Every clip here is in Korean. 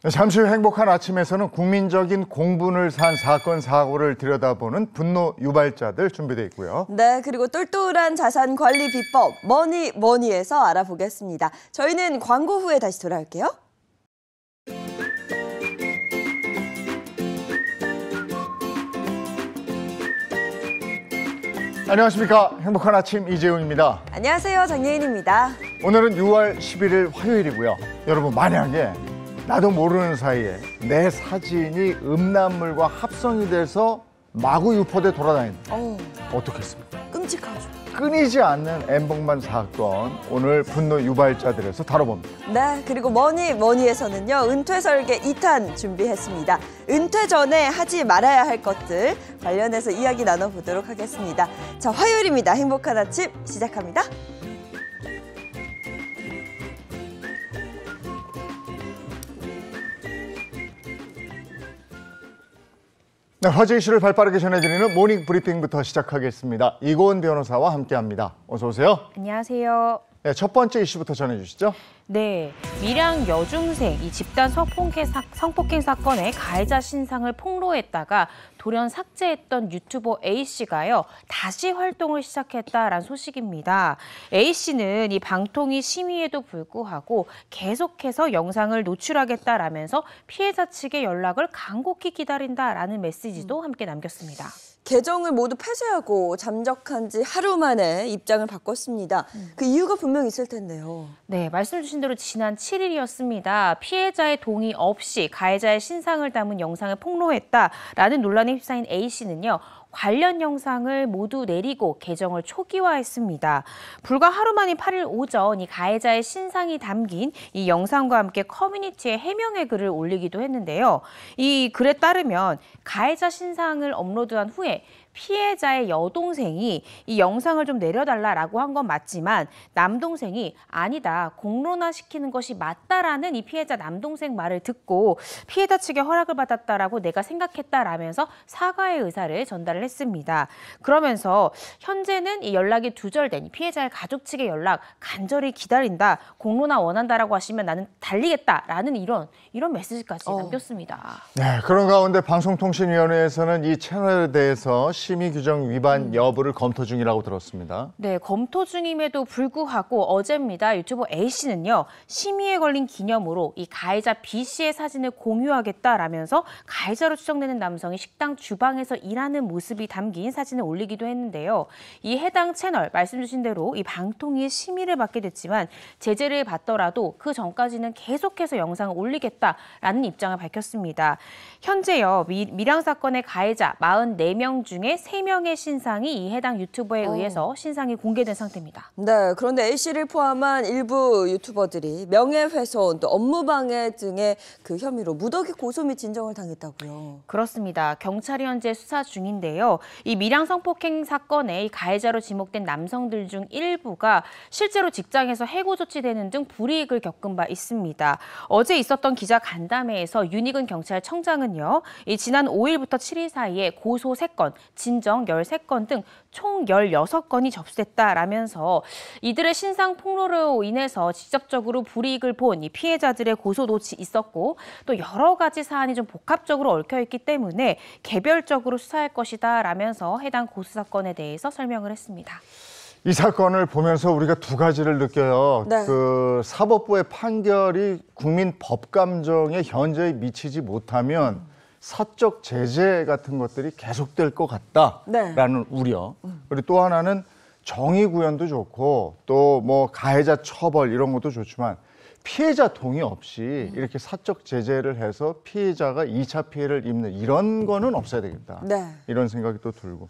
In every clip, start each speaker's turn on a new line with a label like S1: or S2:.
S1: 잠시 후 행복한 아침에서는 국민적인 공분을 산 사건, 사고를 들여다보는 분노 유발자들 준비되어 있고요.
S2: 네, 그리고 똘똘한 자산 관리 비법 뭐니에서 알아보겠습니다. 저희는 광고 후에 다시 돌아올게요.
S1: 안녕하십니까. 행복한 아침 이재훈입니다.
S2: 안녕하세요. 장예인입니다.
S1: 오늘은 6월 11일 화요일이고요. 여러분, 만약에 나도 모르는 사이에 내 사진이 음란물과 합성이 돼서 마구 유포돼 돌아다닌다. 어떻겠습니까?
S2: 끔찍하죠.
S1: 끊이지 않는 엠벙만 사건, 오늘 분노 유발자들에서 다뤄봅니다.
S2: 네, 그리고 뭐니에서는요, 은퇴 설계 2탄 준비했습니다. 은퇴 전에 하지 말아야 할 것들 관련해서 이야기 나눠보도록 하겠습니다. 자, 화요일입니다. 행복한 아침 시작합니다.
S1: 네, 화제 이슈를 발빠르게 전해드리는 모닝 브리핑부터 시작하겠습니다. 이고은 변호사와 함께합니다. 어서 오세요.
S3: 안녕하세요.
S1: 네, 첫 번째 이슈부터 전해주시죠.
S3: 네, 밀양 여중생 이 집단 성폭행 사건의 가해자 신상을 폭로했다가 돌연 삭제했던 유튜버 A씨가요, 다시 활동을 시작했다라는 소식입니다. A씨는 이 방통위 심의에도 불구하고 계속해서 영상을 노출하겠다라면서 피해자 측의 연락을 간곡히 기다린다라는 메시지도 함께 남겼습니다.
S2: 계정을 모두 폐쇄하고 잠적한 지 하루 만에 입장을 바꿨습니다. 그 이유가 분명히 있을 텐데요.
S3: 네, 말씀 주신 대로 지난 7일이었습니다. 피해자의 동의 없이 가해자의 신상을 담은 영상을 폭로했다라는 논란에 휩싸인 A씨는요. 관련 영상을 모두 내리고 계정을 초기화했습니다. 불과 하루 만인 8일 오전 이 가해자의 신상이 담긴 이 영상과 함께 커뮤니티에 해명의 글을 올리기도 했는데요. 이 글에 따르면 가해자 신상을 업로드한 후에 피해자의 여동생이 이 영상을 좀 내려달라라고 한 건 맞지만 남동생이 아니다, 공론화시키는 것이 맞다라는 이 피해자 남동생 말을 듣고 피해자 측의 허락을 받았다라고 내가 생각했다라면서 사과의 의사를 전달을 했습니다. 그러면서 현재는 이 연락이 두절된 피해자의 가족 측의 연락 간절히 기다린다, 공론화 원한다라고 하시면 나는 달리겠다라는 이런 메시지까지 남겼습니다.
S1: 네, 그런 가운데 방송통신위원회에서는 이 채널에 대해서 심의 규정 위반 여부를 검토 중이라고 들었습니다.
S3: 네, 검토 중임에도 불구하고 어제입니다. 유튜버 A씨는요, 심의에 걸린 기념으로 이 가해자 B씨의 사진을 공유하겠다라면서 가해자로 추정되는 남성이 식당 주방에서 일하는 모습이 담긴 사진을 올리기도 했는데요. 이 해당 채널, 말씀 주신 대로 이 방통위의 심의를 받게 됐지만 제재를 받더라도 그 전까지는 계속해서 영상을 올리겠다라는 입장을 밝혔습니다. 현재요, 밀양 사건의 가해자 44명 중에 3명의 신상이 이 해당 유튜버에 의해서 신상이 공개된 상태입니다.
S2: 네, 그런데 A씨를 포함한 일부 유튜버들이 명예훼손, 또 업무방해 등의 그 혐의로 무더기 고소 및 진정을 당했다고요.
S3: 그렇습니다. 경찰이 현재 수사 중인데요. 이 밀양 성폭행 사건의 가해자로 지목된 남성들 중 일부가 실제로 직장에서 해고 조치되는 등 불이익을 겪은 바 있습니다. 어제 있었던 기자 간담회에서 윤익은 경찰청장은요, 이 지난 5일부터 7일 사이에 고소 3건, 진정 13건 등 총 16건이 접수됐다라면서 이들의 신상 폭로로 인해서 직접적으로 불이익을 본 이 피해자들의 고소도 있었고 또 여러 가지 사안이 좀 복합적으로 얽혀있기 때문에 개별적으로 수사할 것이다라면서 해당 고소 사건에 대해서 설명을 했습니다.
S1: 이 사건을 보면서 우리가 두 가지를 느껴요.
S2: 네.
S1: 그 사법부의 판결이 국민 법감정에 현저히 미치지 못하면 사적 제재 같은 것들이 계속될 것 같다라는 우려. 그리고 또 하나는 정의 구현도 좋고 또 뭐 가해자 처벌 이런 것도 좋지만 피해자 동의 없이 이렇게 사적 제재를 해서 피해자가 2차 피해를 입는 이런 거는 없어야 되겠다.
S2: 네.
S1: 이런 생각이 또 들고.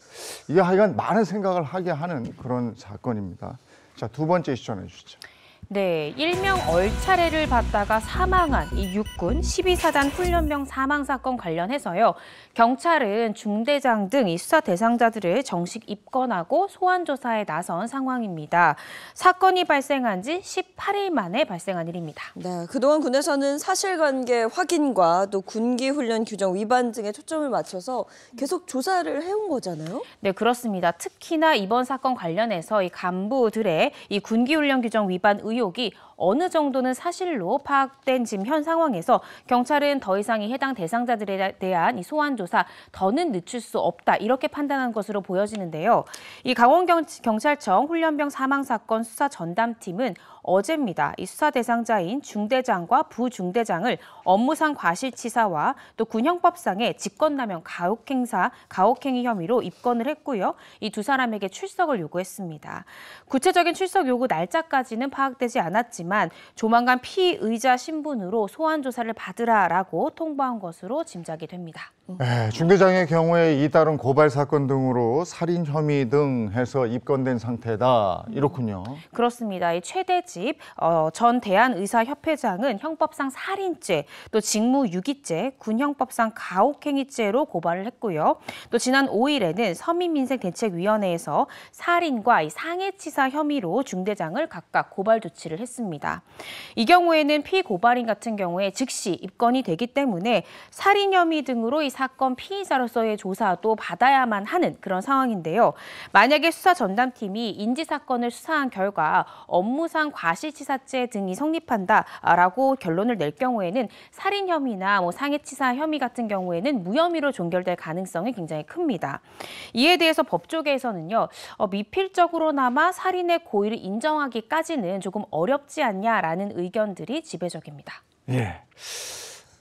S1: 이게 하여간 많은 생각을 하게 하는 그런 사건입니다. 자, 두 번째 이슈 전해 주시죠.
S3: 네, 일명 얼차례를 받다가 사망한 이 육군 12사단 훈련병 사망 사건 관련해서요. 경찰은 중대장 등 이 수사 대상자들을 정식 입건하고 소환 조사에 나선 상황입니다. 사건이 발생한 지 18일 만에 발생한 일입니다.
S2: 네, 그동안 군에서는 사실관계 확인과 또 군기훈련 규정 위반 등에 초점을 맞춰서 계속 조사를 해온 거잖아요.
S3: 네, 그렇습니다. 특히나 이번 사건 관련해서 이 간부들의 이 군기훈련 규정 위반 의혹 의혹이 어느 정도는 사실로 파악된 지금 현 상황에서 경찰은 더 이상 이 해당 대상자들에 대한 이 소환 조사 더는 늦출 수 없다 이렇게 판단한 것으로 보여지는데요. 이 강원경찰청 훈련병 사망 사건 수사 전담팀은 어제입니다. 이 수사 대상자인 중대장과 부중대장을 업무상 과실치사와 또 군형법상의 직권남용 가혹행위 혐의로 입건을 했고요. 이 두 사람에게 출석을 요구했습니다. 구체적인 출석 요구 날짜까지는 파악되지 않았지만 조만간 피의자 신분으로 소환 조사를 받으라라고 통보한 것으로 짐작이 됩니다.
S1: 네, 중대장의 경우에 잇따른 고발 사건 등으로 살인 혐의 등 해서 입건된 상태다. 이렇군요.
S3: 그렇습니다. 이 최대집 전 대한의사협회장은 형법상 살인죄, 또 직무유기죄, 군형법상 가혹행위죄로 고발을 했고요. 또 지난 5일에는 서민민생대책위원회에서 살인과 이 상해치사 혐의로 중대장을 각각 고발 조치를 했습니다. 이 경우에는 피고발인 같은 경우에 즉시 입건이 되기 때문에 살인 혐의 등으로 이 사건 피의자로서의 조사도 받아야만 하는 그런 상황인데요. 만약에 수사 전담팀이 인지사건을 수사한 결과 업무상 과실치사죄 등이 성립한다라고 결론을 낼 경우에는 살인 혐의나 상해치사 혐의 같은 경우에는 무혐의로 종결될 가능성이 굉장히 큽니다. 이에 대해서 법조계에서는요, 미필적으로나마 살인의 고의를 인정하기까지는 조금 어렵지 않냐라는 의견들이 지배적입니다.
S1: 예.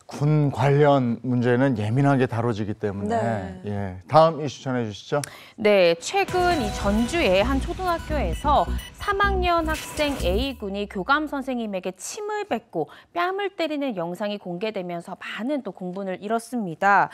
S1: 군 관련 문제는 예민하게 다뤄지기 때문에 예. 다음 이슈 전해주시죠.
S3: 네, 최근 이 전주의 한 초등학교에서 3학년 학생 A군이 교감 선생님에게 침을 뱉고 뺨을 때리는 영상이 공개되면서 많은 또 공분을 일었습니다.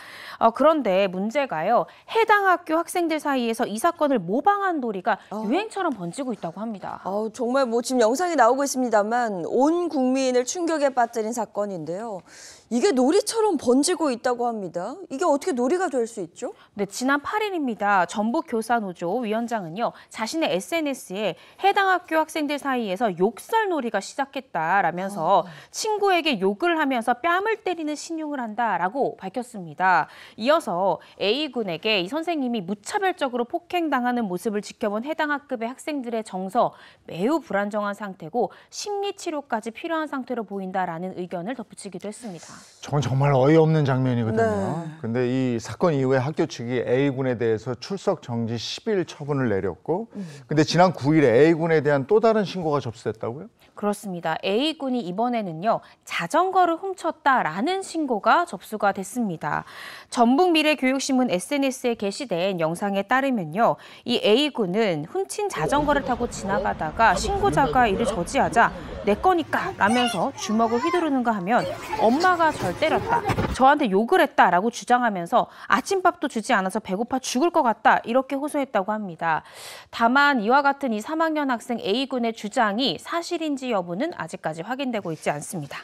S3: 그런데 문제가요, 해당 학교 학생들 사이에서 이 사건을 모방한 놀이가 유행처럼 번지고 있다고 합니다.
S2: 정말 지금 영상이 나오고 있습니다만 온 국민을 충격에 빠뜨린 사건인데요. 이게 놀이처럼 번지고 있다고 합니다. 이게 어떻게 놀이가 될 수 있죠?
S3: 네, 지난 8일입니다. 전북교사노조 위원장은요, 자신의 SNS에 해당 학교 학생들 사이에서 욕설 놀이가 시작했다라면서 친구에게 욕을 하면서 뺨을 때리는 신용을 한다라고 밝혔습니다. 이어서 A군에게 이 선생님이 무차별적으로 폭행당하는 모습을 지켜본 해당 학급의 학생들의 정서 매우 불안정한 상태고 심리치료까지 필요한 상태로 보인다라는 의견을 덧붙이기도 했습니다.
S1: 저건 정말 어이없는 장면이거든요.
S2: 네.
S1: 근데 이 사건 이후에 학교 측이 A군에 대해서 출석 정지 10일 처분을 내렸고 근데 지난 9일에 A군에 대한 또 다른 신고가 접수됐다고요?
S3: 그렇습니다. A군이 이번에는요, 자전거를 훔쳤다라는 신고가 접수가 됐습니다. 전북미래교육신문 SNS에 게시된 영상에 따르면요, 이 A군은 훔친 자전거를 타고 지나가다가 신고자가 이를 저지하자 내 거니까 라면서 주먹을 휘두르는가 하면 엄마가 절 때렸다, 저한테 욕을 했다라고 주장하면서 아침밥도 주지 않아서 배고파 죽을 것 같다 이렇게 호소했다고 합니다. 다만 이와 같은 이 3학년 학생 A군의 주장이 사실인지 여부는 아직까지 확인되고 있지 않습니다.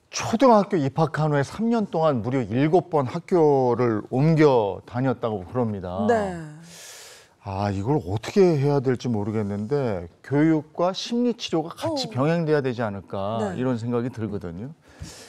S1: 초등학교 입학한 후에 3년 동안 무려 7번 학교를 옮겨 다녔다고 그럽니다.
S2: 네.
S1: 이걸 어떻게 해야 될지 모르겠는데 교육과 심리치료가 같이 병행돼야 되지 않을까 이런 생각이 들거든요.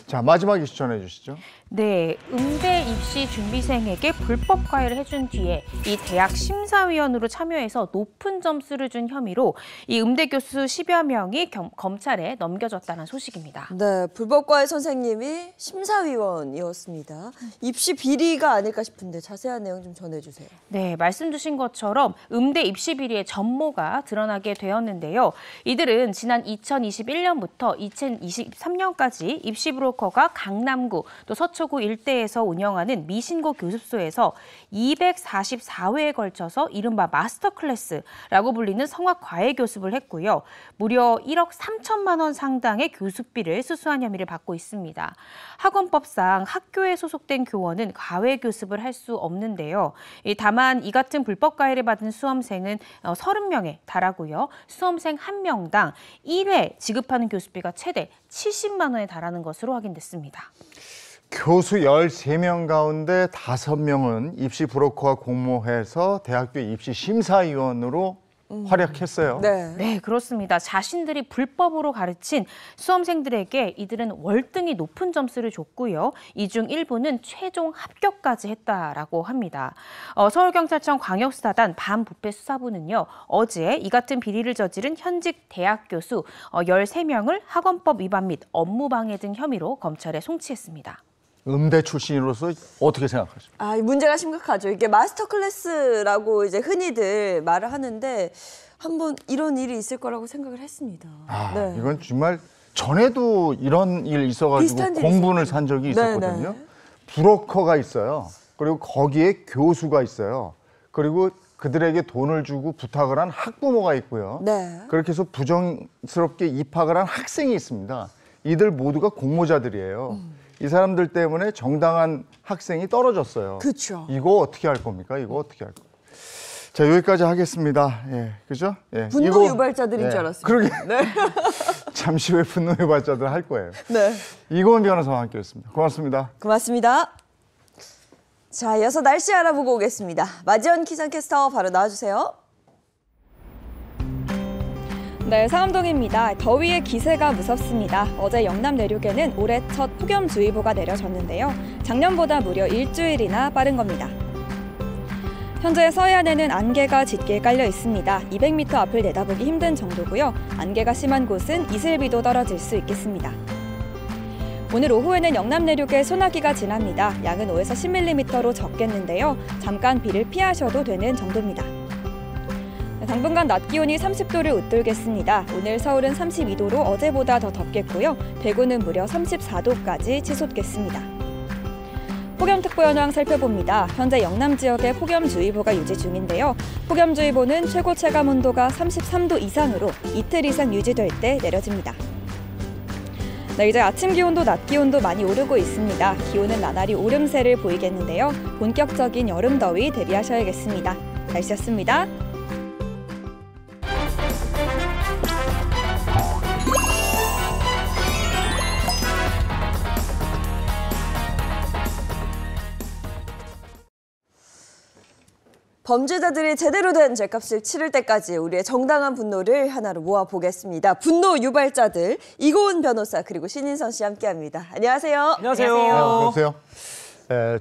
S1: 자, 마지막 이슈 전해주시죠.
S3: 네, 음대 입시 준비생에게 불법 과외를 해준 뒤에 이 대학 심사위원으로 참여해서 높은 점수를 준 혐의로 이 음대 교수 10여 명이 검찰에 넘겨졌다는 소식입니다.
S2: 네, 불법 과외 선생님이 심사위원이었습니다. 입시 비리가 아닐까 싶은데 자세한 내용 좀 전해주세요.
S3: 네, 말씀 주신 것처럼 음대 입시 비리의 전모가 드러나게 되었는데요. 이들은 지난 2021년부터 2023년까지 입시 브로커가 강남구 또 서초구 일대에서 운영하는 미신고 교습소에서 244회에 걸쳐서 이른바 마스터 클래스라고 불리는 성악 과외 교습을 했고요. 무려 1억 3천만 원 상당의 교습비를 수수한 혐의를 받고 있습니다. 학원법상 학교에 소속된 교원은 과외 교습을 할 수 없는데요. 다만 이 같은 불법 과외를 받은 수험생은 30명에 달하고요. 수험생 1명당 1회 지급하는 교습비가 최대 70만 원에 달하는 것으로 확인됐습니다.
S1: 교수 13명 가운데 5명은 입시 브로커와 공모해서 대학교 입시 심사위원으로 활약했어요.
S3: 네, 그렇습니다. 자신들이 불법으로 가르친 수험생들에게 이들은 월등히 높은 점수를 줬고요. 이 중 일부는 최종 합격까지 했다라고 합니다. 서울경찰청 광역수사단 반부패수사부는요. 어제 이 같은 비리를 저지른 현직 대학 교수 13명을 학원법 위반 및 업무방해 등 혐의로 검찰에 송치했습니다.
S1: 음대 출신으로서 어떻게 생각하십니까?
S2: 문제가 심각하죠. 이게 마스터 클래스라고 이제 흔히들 말을 하는데 한번 이런 일이 있을 거라고 생각을 했습니다. 네.
S1: 이건 정말 전에도 이런 일 있어가지고 공분을 산 적이 있었거든요.
S2: 네네.
S1: 브로커가 있어요. 그리고 거기에 교수가 있어요. 그리고 그들에게 돈을 주고 부탁을 한 학부모가 있고요.
S2: 네.
S1: 그렇게 해서 부정스럽게 입학을 한 학생이 있습니다. 이들 모두가 공모자들이에요. 이 사람들 때문에 정당한 학생이 떨어졌어요.
S2: 그렇죠.
S1: 이거 어떻게 할 겁니까? 이거 어떻게 할 겁니까? 자, 여기까지 하겠습니다. 예, 그죠? 예,
S2: 분노 유발자들인 줄 알았습니다.
S1: 그러게.
S2: 네.
S1: 잠시 후에 분노 유발자들 할 거예요.
S2: 네.
S1: 이고은 변호사와 함께했습니다. 고맙습니다.
S2: 고맙습니다. 자, 이어서 날씨 알아보고 오겠습니다. 마지원 기상캐스터 바로 나와주세요.
S4: 네, 상암동입니다. 더위의 기세가 무섭습니다. 어제 영남 내륙에는 올해 첫 폭염주의보가 내려졌는데요. 작년보다 무려 일주일이나 빠른 겁니다. 현재 서해안에는 안개가 짙게 깔려 있습니다. 200m 앞을 내다보기 힘든 정도고요. 안개가 심한 곳은 이슬비도 떨어질 수 있겠습니다. 오늘 오후에는 영남 내륙에 소나기가 지납니다. 양은 5에서 10mm로 적겠는데요. 잠깐 비를 피하셔도 되는 정도입니다. 당분간 낮 기온이 30도를 웃돌겠습니다. 오늘 서울은 32도로 어제보다 더 덥겠고요. 대구는 무려 34도까지 치솟겠습니다. 폭염특보 현황 살펴봅니다. 현재 영남 지역에 폭염주의보가 유지 중인데요. 폭염주의보는 최고 체감 온도가 33도 이상으로 이틀 이상 유지될 때 내려집니다. 네, 이제 아침 기온도 낮 기온도 많이 오르고 있습니다. 기온은 나날이 오름세를 보이겠는데요. 본격적인 여름 더위 대비하셔야겠습니다. 날씨였습니다.
S2: 범죄자들이 제대로 된 죄값을 치를 때까지 우리의 정당한 분노를 하나로 모아보겠습니다. 분노 유발자들 이고은 변호사 그리고 신인선 씨 함께합니다. 안녕하세요.
S5: 안녕하세요.
S1: 안녕하세요.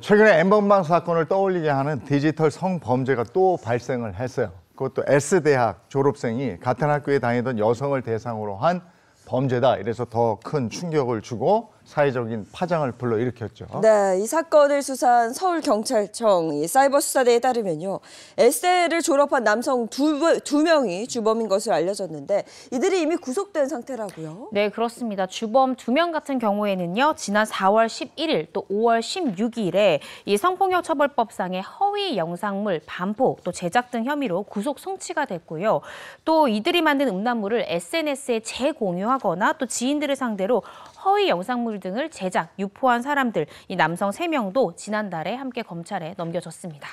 S1: 최근에 N번방 사건을 떠올리게 하는 디지털 성범죄가 또 발생을 했어요. 그것도 S대학 졸업생이 같은 학교에 다니던 여성을 대상으로 한 범죄다. 이래서 더 큰 충격을 주고 사회적인 파장을 불러일으켰죠.
S2: 네, 이 사건을 수사한 서울경찰청 사이버수사대에 따르면요. S대를 졸업한 남성 두 명이 주범인 것으로 알려졌는데 이들이 이미 구속된 상태라고요?
S3: 네, 그렇습니다. 주범 2명 같은 경우에는요. 지난 4월 11일 또 5월 16일에 이 성폭력처벌법상의 허위 영상물 반포 또 제작 등 혐의로 구속 송치가 됐고요. 또 이들이 만든 음란물을 SNS에 재공유하거나 또 지인들을 상대로 허위 영상물 등을 제작, 유포한 사람들, 이 남성 3명도 지난달에 함께 검찰에 넘겨졌습니다.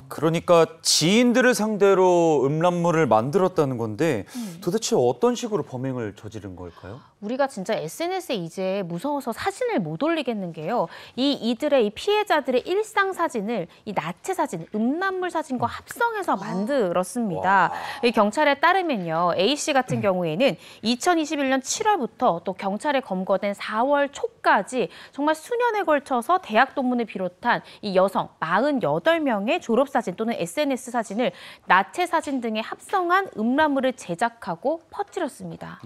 S5: 그러니까 지인들을 상대로 음란물을 만들었다는 건데 도대체 어떤 식으로 범행을 저지른 걸까요?
S3: 우리가 진짜 SNS에 이제 무서워서 사진을 못 올리겠는 게요. 이들의 이 피해자들의 일상 사진을 이 나체 사진, 음란물 사진과 합성해서 만들었습니다. 이 경찰에 따르면요. A씨 같은 경우에는 2021년 7월부터 또 경찰에 검거된 4월 초까지 정말 수년에 걸쳐서 대학 동문을 비롯한 이 여성 48명의 졸업사진 또는 SNS 사진을 나체 사진 등에 합성한 음란물을 제작하고 퍼뜨렸습니다.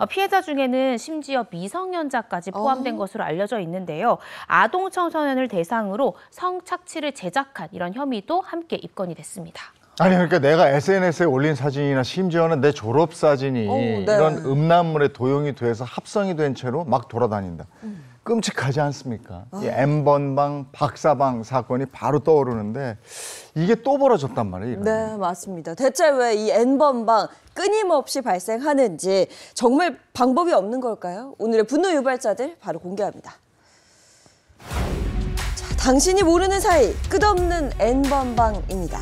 S3: 피해자 중에는 심지어 미성년자까지 포함된 것으로 알려져 있는데요. 아동 청소년을 대상으로 성착취를 제작한 이런 혐의도 함께 입건이 됐습니다.
S1: 아니 그러니까 내가 SNS에 올린 사진이나 심지어는 내 졸업 사진이
S2: 네.
S1: 이런 음란물에 도용이 돼서 합성이 된 채로 막 돌아다닌다. 끔찍하지 않습니까? 이 N번방, 박사방 사건이 바로 떠오르는데 이게 또 벌어졌단 말이에요. 이런.
S2: 네, 맞습니다. 대체 왜 이 N번방 끊임없이 발생하는지 정말 방법이 없는 걸까요? 오늘의 분노 유발자들 바로 공개합니다. 자, 당신이 모르는 사이 끝없는 N번방입니다.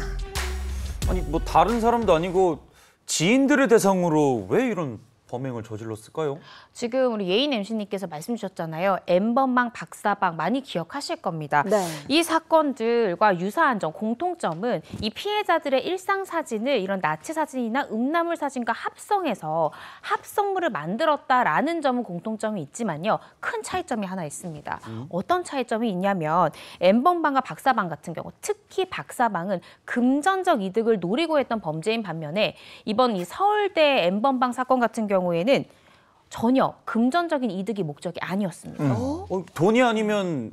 S5: 아니 뭐 다른 사람도 아니고 지인들을 대상으로 왜 이런 범행을 저질렀을까요?
S3: 지금 우리 예인 MC님께서 말씀 주셨잖아요. N번방, 박사방 많이 기억하실 겁니다.
S2: 네.
S3: 이 사건들과 유사한 점, 공통점은 이 피해자들의 일상 사진을 이런 나치 사진이나 음란물 사진과 합성해서 합성물을 만들었다라는 점은 공통점이 있지만요. 큰 차이점이 하나 있습니다. 어떤 차이점이 있냐면 N번방과 박사방 같은 경우, 특히 박사방은 금전적 이득을 노리고 했던 범죄인 반면에 이번 이 서울대 N번방 사건 같은 경우에는 전혀 금전적인 이득이 목적이 아니었습니다.
S5: 돈이 아니면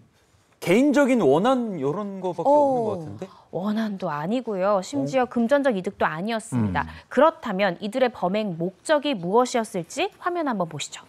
S5: 개인적인 원한 이런 거밖에 없는 것 같은데?
S3: 원한도 아니고요. 심지어 금전적 이득도 아니었습니다. 그렇다면 이들의 범행 목적이 무엇이었을지 화면 한번 보시죠.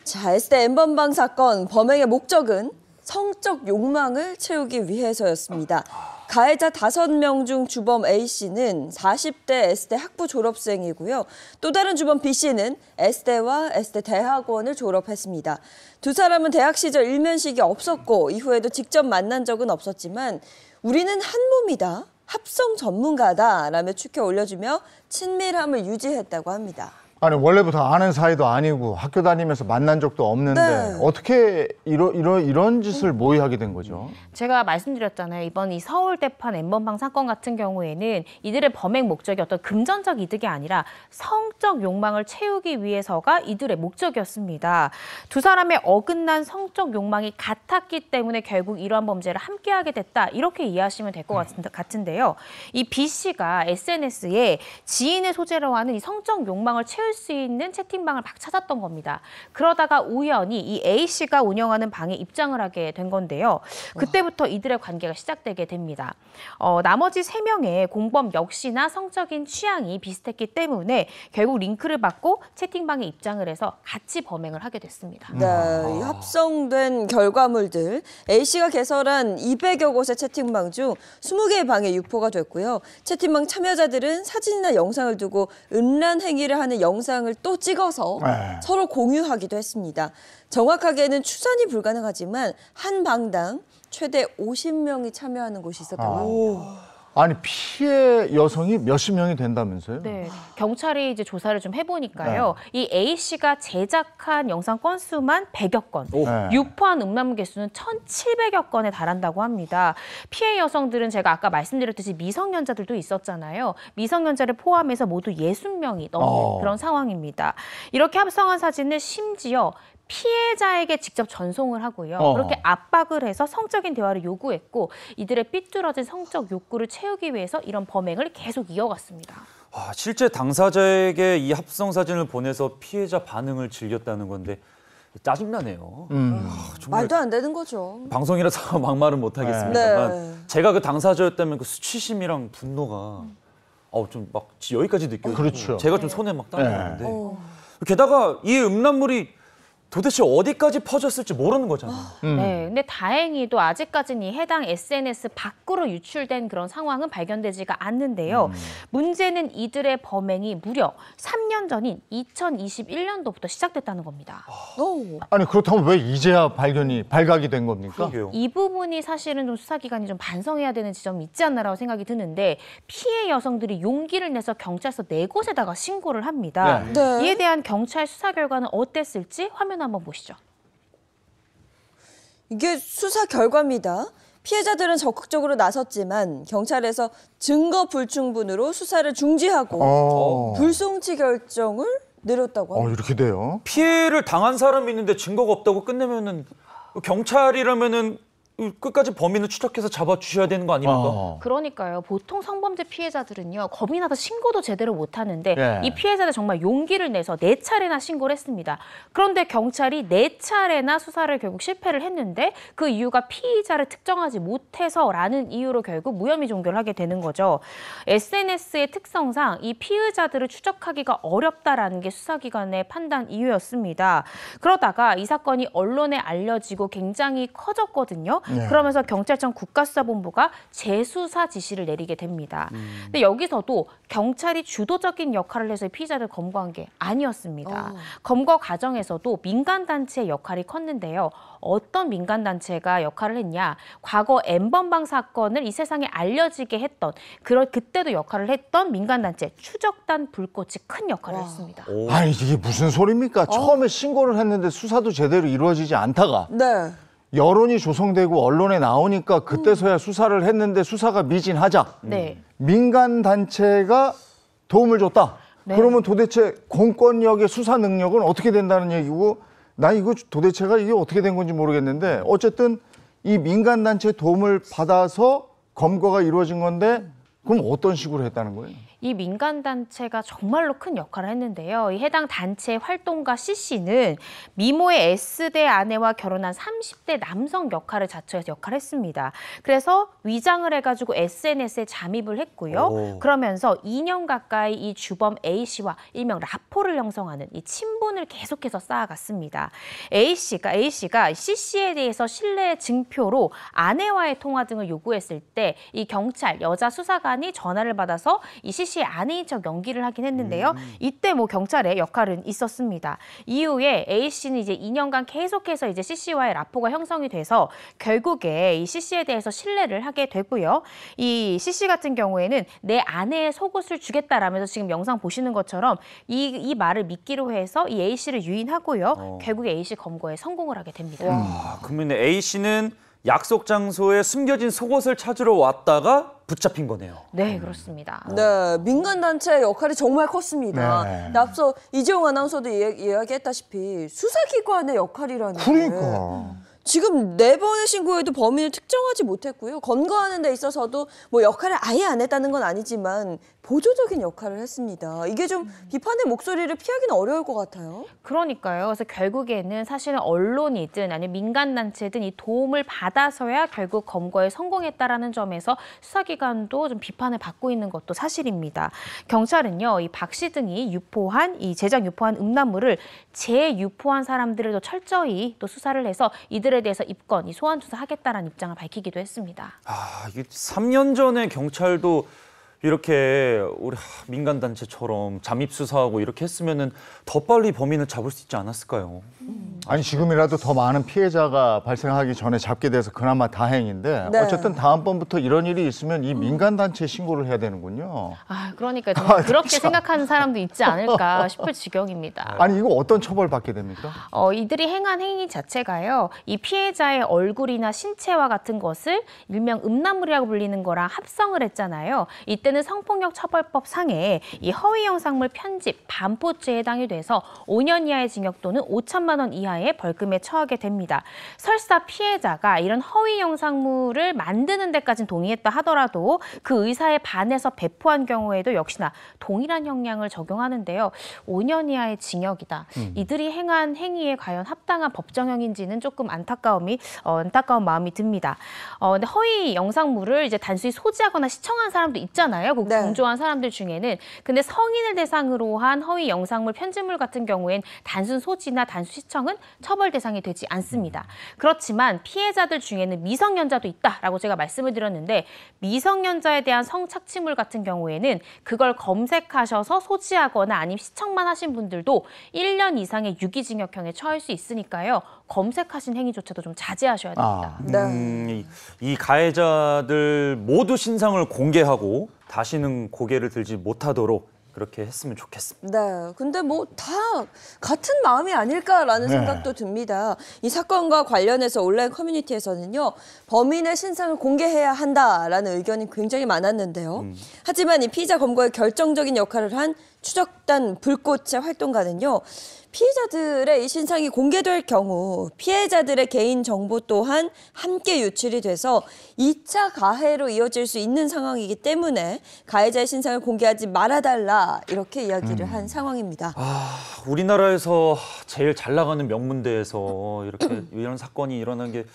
S2: 자, S대 N번방 사건 범행의 목적은 성적 욕망을 채우기 위해서였습니다. 가해자 5명 중 주범 A씨는 40대 S대 학부 졸업생이고요. 또 다른 주범 B씨는 S대와 S대 대학원을 졸업했습니다. 두 사람은 대학 시절 일면식이 없었고 이후에도 직접 만난 적은 없었지만 우리는 한 몸이다, 합성 전문가다라며 추켜 올려주며 친밀함을 유지했다고 합니다.
S1: 아니 원래부터 아는 사이도 아니고 학교 다니면서 만난 적도 없는데
S2: 네.
S1: 어떻게 이런 짓을 모의하게 된 거죠?
S3: 제가 말씀드렸잖아요. 이번 이 서울대판 N번방 사건 같은 경우에는 이들의 범행 목적이 어떤 금전적 이득이 아니라 성적 욕망을 채우기 위해서가 이들의 목적이었습니다. 두 사람의 어긋난 성적 욕망이 같았기 때문에 결국 이러한 범죄를 함께하게 됐다. 이렇게 이해하시면 될 것 같은데요. 이 B 씨가 SNS에 지인의 소재로 하는 이 성적 욕망을 채울 수 있는 채팅방을 막 찾았던 겁니다. 그러다가 우연히 이 A 씨가 운영하는 방에 입장을 하게 된 건데요. 그때부터 이들의 관계가 시작되게 됩니다. 나머지 3명의 공범 역시나 성적인 취향이 비슷했기 때문에 결국 링크를 받고 채팅방에 입장을 해서 같이 범행을 하게 됐습니다.
S2: 네, 이 합성된 결과물들 A 씨가 개설한 200여 곳의 채팅방 중 20개의 방에 유포가 됐고요. 채팅방 참여자들은 사진이나 영상을 두고 음란 행위를 하는 영상을 또 찍어서 서로 공유하기도 했습니다. 정확하게는 추산이 불가능하지만 한 방당 최대 50명이 참여하는 곳이 있었다고 합니다.
S1: 아니 피해 여성이 몇십 명이 된다면서요?
S3: 네, 경찰이 이제 조사를 좀 해보니까요. 이 A 씨가 제작한 영상 건수만 100여 건, 유포한 음란물 개수는 1,700여 건에 달한다고 합니다. 피해 여성들은 제가 아까 말씀드렸듯이 미성년자들도 있었잖아요. 미성년자를 포함해서 모두 60명이 넘는 그런 상황입니다. 이렇게 합성한 사진을 심지어 피해자에게 직접 전송을 하고요. 그렇게 압박을 해서 성적인 대화를 요구했고 이들의 삐뚤어진 성적 욕구를 채우기 위해서 이런 범행을 계속 이어갔습니다.
S5: 실제 당사자에게 이 합성 사진을 보내서 피해자 반응을 즐겼다는 건데 짜증나네요. 정말
S2: 말도 안 되는 거죠.
S5: 방송이라서 막말은 못하겠습니다만 제가 그 당사자였다면 그 수치심이랑 분노가 좀 막 여기까지 느껴지고
S1: 그렇죠.
S5: 제가 좀 손에 막 땀이 나는데 게다가 이 음란물이 도대체 어디까지 퍼졌을지 모르는 거잖아요.
S3: 네, 근데 다행히도 아직까지는 이 해당 SNS 밖으로 유출된 그런 상황은 발견되지가 않는데요. 문제는 이들의 범행이 무려 3년 전인 2021년도부터 시작됐다는 겁니다.
S1: 아니 그렇다면 왜 이제야 발각이 된 겁니까?
S5: 그러게요.
S3: 이 부분이 사실은 좀 수사기관이 좀 반성해야 되는 지점이 있지 않나라고 생각이 드는데 피해 여성들이 용기를 내서 경찰서 4곳에다가 신고를 합니다.
S2: 네.
S3: 이에 대한 경찰 수사 결과는 어땠을지 화면 한번 보시죠.
S2: 이게 수사 결과입니다. 피해자들은 적극적으로 나섰지만 경찰에서 증거 불충분으로 수사를 중지하고 불송치 결정을 내렸다고 합니다.
S1: 이렇게 돼요?
S5: 피해를 당한 사람이 있는데 증거가 없다고 끝내면은 경찰이라면은 끝까지 범인을 추적해서 잡아주셔야 되는 거 아닙니까?
S3: 그러니까요. 보통 성범죄 피해자들은요. 겁이 나서 신고도 제대로 못하는데 이 피해자들 정말 용기를 내서 4차례나 신고를 했습니다. 그런데 경찰이 4차례나 수사를 결국 실패를 했는데 그 이유가 피의자를 특정하지 못해서라는 이유로 결국 무혐의 종결을 하게 되는 거죠. SNS의 특성상 이 피의자들을 추적하기가 어렵다라는 게 수사기관의 판단 이유였습니다. 그러다가 이 사건이 언론에 알려지고 굉장히 커졌거든요. 그러면서 경찰청 국가수사본부가 재수사 지시를 내리게 됩니다. 근데 여기서도 경찰이 주도적인 역할을 해서 피의자를 검거한 게 아니었습니다. 검거 과정에서도 민간단체의 역할이 컸는데요. 어떤 민간단체가 역할을 했냐. 과거 N번방 사건을 이 세상에 알려지게 했던 그때도 역할을 했던 민간단체 추적단 불꽃이 큰 역할을 했습니다.
S1: 아니 이게 무슨 소리입니까? 처음에 신고를 했는데 수사도 제대로 이루어지지 않다가
S2: 네.
S1: 여론이 조성되고 언론에 나오니까 그때서야 수사를 했는데 수사가 미진하자.
S3: 네.
S1: 민간단체가 도움을 줬다.
S3: 네.
S1: 그러면 도대체 공권력의 수사 능력은 어떻게 된다는 얘기고 나 이거 도대체가 이게 어떻게 된 건지 모르겠는데 어쨌든 이 민간단체 도움을 받아서 검거가 이루어진 건데 그럼 어떤 식으로 했다는 거예요?
S3: 이 민간단체가 정말로 큰 역할을 했는데요. 이 해당 단체의 활동가 C씨는 미모의 S대 아내와 결혼한 30대 남성 역할을 자처해서 역할을 했습니다. 그래서 위장을 해가지고 SNS에 잠입을 했고요. 그러면서 2년 가까이 이 주범 A씨와 일명 라포를 형성하는 이 친분을 계속해서 쌓아갔습니다. A씨가 C씨에 대해서 신뢰의 증표로 아내와의 통화 등을 요구했을 때 이 경찰, 여자 수사관이 전화를 받아서 이 C씨의 아내인 척 연기를 하긴 했는데요. 이때 뭐 경찰의 역할은 있었습니다. 이후에 A씨는 이제 2년간 계속해서 이제 C씨와의 라포가 형성이 돼서 결국에 이 C씨에 대해서 신뢰를 하게 되고요. 이 C씨 같은 경우에는 내 아내의 속옷을 주겠다라면서 지금 영상 보시는 것처럼 이 말을 믿기로 해서 이 A씨를 유인하고요. 결국에 A씨 검거에 성공을 하게 됩니다.
S5: 그러면 A씨는 약속 장소에 숨겨진 속옷을 찾으러 왔다가 붙잡힌 거네요.
S3: 네, 그렇습니다.
S2: 네, 민간단체의 역할이 정말 컸습니다.
S1: 네.
S2: 근데 앞서 이재용 아나운서도 이야기했다시피 수사기관의 역할이라는 게
S1: 그러니까.
S2: 지금 4번의 신고에도 범인을 특정하지 못했고요. 검거하는 데 있어서도 뭐 역할을 아예 안 했다는 건 아니지만 보조적인 역할을 했습니다. 이게 좀 비판의 목소리를 피하기는 어려울 것 같아요.
S3: 그러니까요. 그래서 결국에는 사실은 언론이든 아니면 민간단체든 이 도움을 받아서야 결국 검거에 성공했다라는 점에서 수사기관도 좀 비판을 받고 있는 것도 사실입니다. 경찰은요, 이 박 씨 등이 제작 유포한 음란물을 재유포한 사람들을 더 철저히 또 수사를 해서 이들에 대해서 입건, 소환 조사하겠다라는 입장을 밝히기도 했습니다.
S5: 이게 3년 전에 경찰도 이렇게 우리 민간단체처럼 잠입 수사하고 이렇게 했으면은 더 빨리 범인을 잡을 수 있지 않았을까요?
S1: 아니 지금이라도 더 많은 피해자가 발생하기 전에 잡게 돼서 그나마 다행인데
S2: 네.
S1: 어쨌든 다음번부터 이런 일이 있으면 이 민간단체에 신고를 해야 되는군요.
S3: 그러니까 정말 그렇게 생각하는 사람도 있지 않을까 싶을 지경입니다.
S1: 아니 이거 어떤 처벌 받게 됩니까?
S3: 이들이 행한 행위 자체가요, 이 피해자의 얼굴이나 신체와 같은 것을 일명 음란물이라고 불리는 거랑 합성을 했잖아요. 이때는 성폭력 처벌법 상에 이 허위 영상물 편집, 반포죄에 해당이 돼서 5년 이하의 징역 또는 5천만 원 이하의 벌금에 처하게 됩니다. 설사 피해자가 이런 허위 영상물을 만드는 데까지는 동의했다 하더라도 그 의사에 반해서 배포한 경우에도 역시나 동일한 형량을 적용하는데요. 5년 이하의 징역이다. 이들이 행한 행위에 과연 합당한 법정형인지는 조금 안타까운 마음이 듭니다. 근데 허위 영상물을 이제 단순히 소지하거나 시청한 사람도 있잖아요.
S2: 네.
S3: 공조한 사람들 중에는. 근데 성인을 대상으로 한 허위 영상물 편집물 같은 경우엔 단순 소지나 단순 시청은 처벌 대상이 되지 않습니다. 그렇지만 피해자들 중에는 미성년자도 있다라고 제가 말씀을 드렸는데 미성년자에 대한 성착취물 같은 경우에는 그걸 검색하셔서 소지하거나 아니면 시청만 하신 분들도 1년 이상의 유기징역형에 처할 수 있으니까요. 검색하신 행위조차도 좀 자제하셔야 됩니다.
S2: 네.
S5: 이 가해자들 모두 신상을 공개하고 다시는 고개를 들지 못하도록 그렇게 했으면 좋겠습니다.
S2: 네, 근데 뭐 다 같은 마음이 아닐까라는
S1: 네.
S2: 생각도 듭니다. 이 사건과 관련해서 온라인 커뮤니티에서는요, 범인의 신상을 공개해야 한다라는 의견이 굉장히 많았는데요. 하지만 이 피의자 검거에 결정적인 역할을 한 추적단 불꽃의 활동가는요, 피해자들의 이 신상이 공개될 경우 피해자들의 개인 정보 또한 함께 유출이 돼서 2차 가해로 이어질 수 있는 상황이기 때문에 가해자의 신상을 공개하지 말아달라 이렇게 이야기를 한 상황입니다.
S5: 우리나라에서 제일 잘 나가는 명문대에서 이렇게 이런 사건이 일어난 게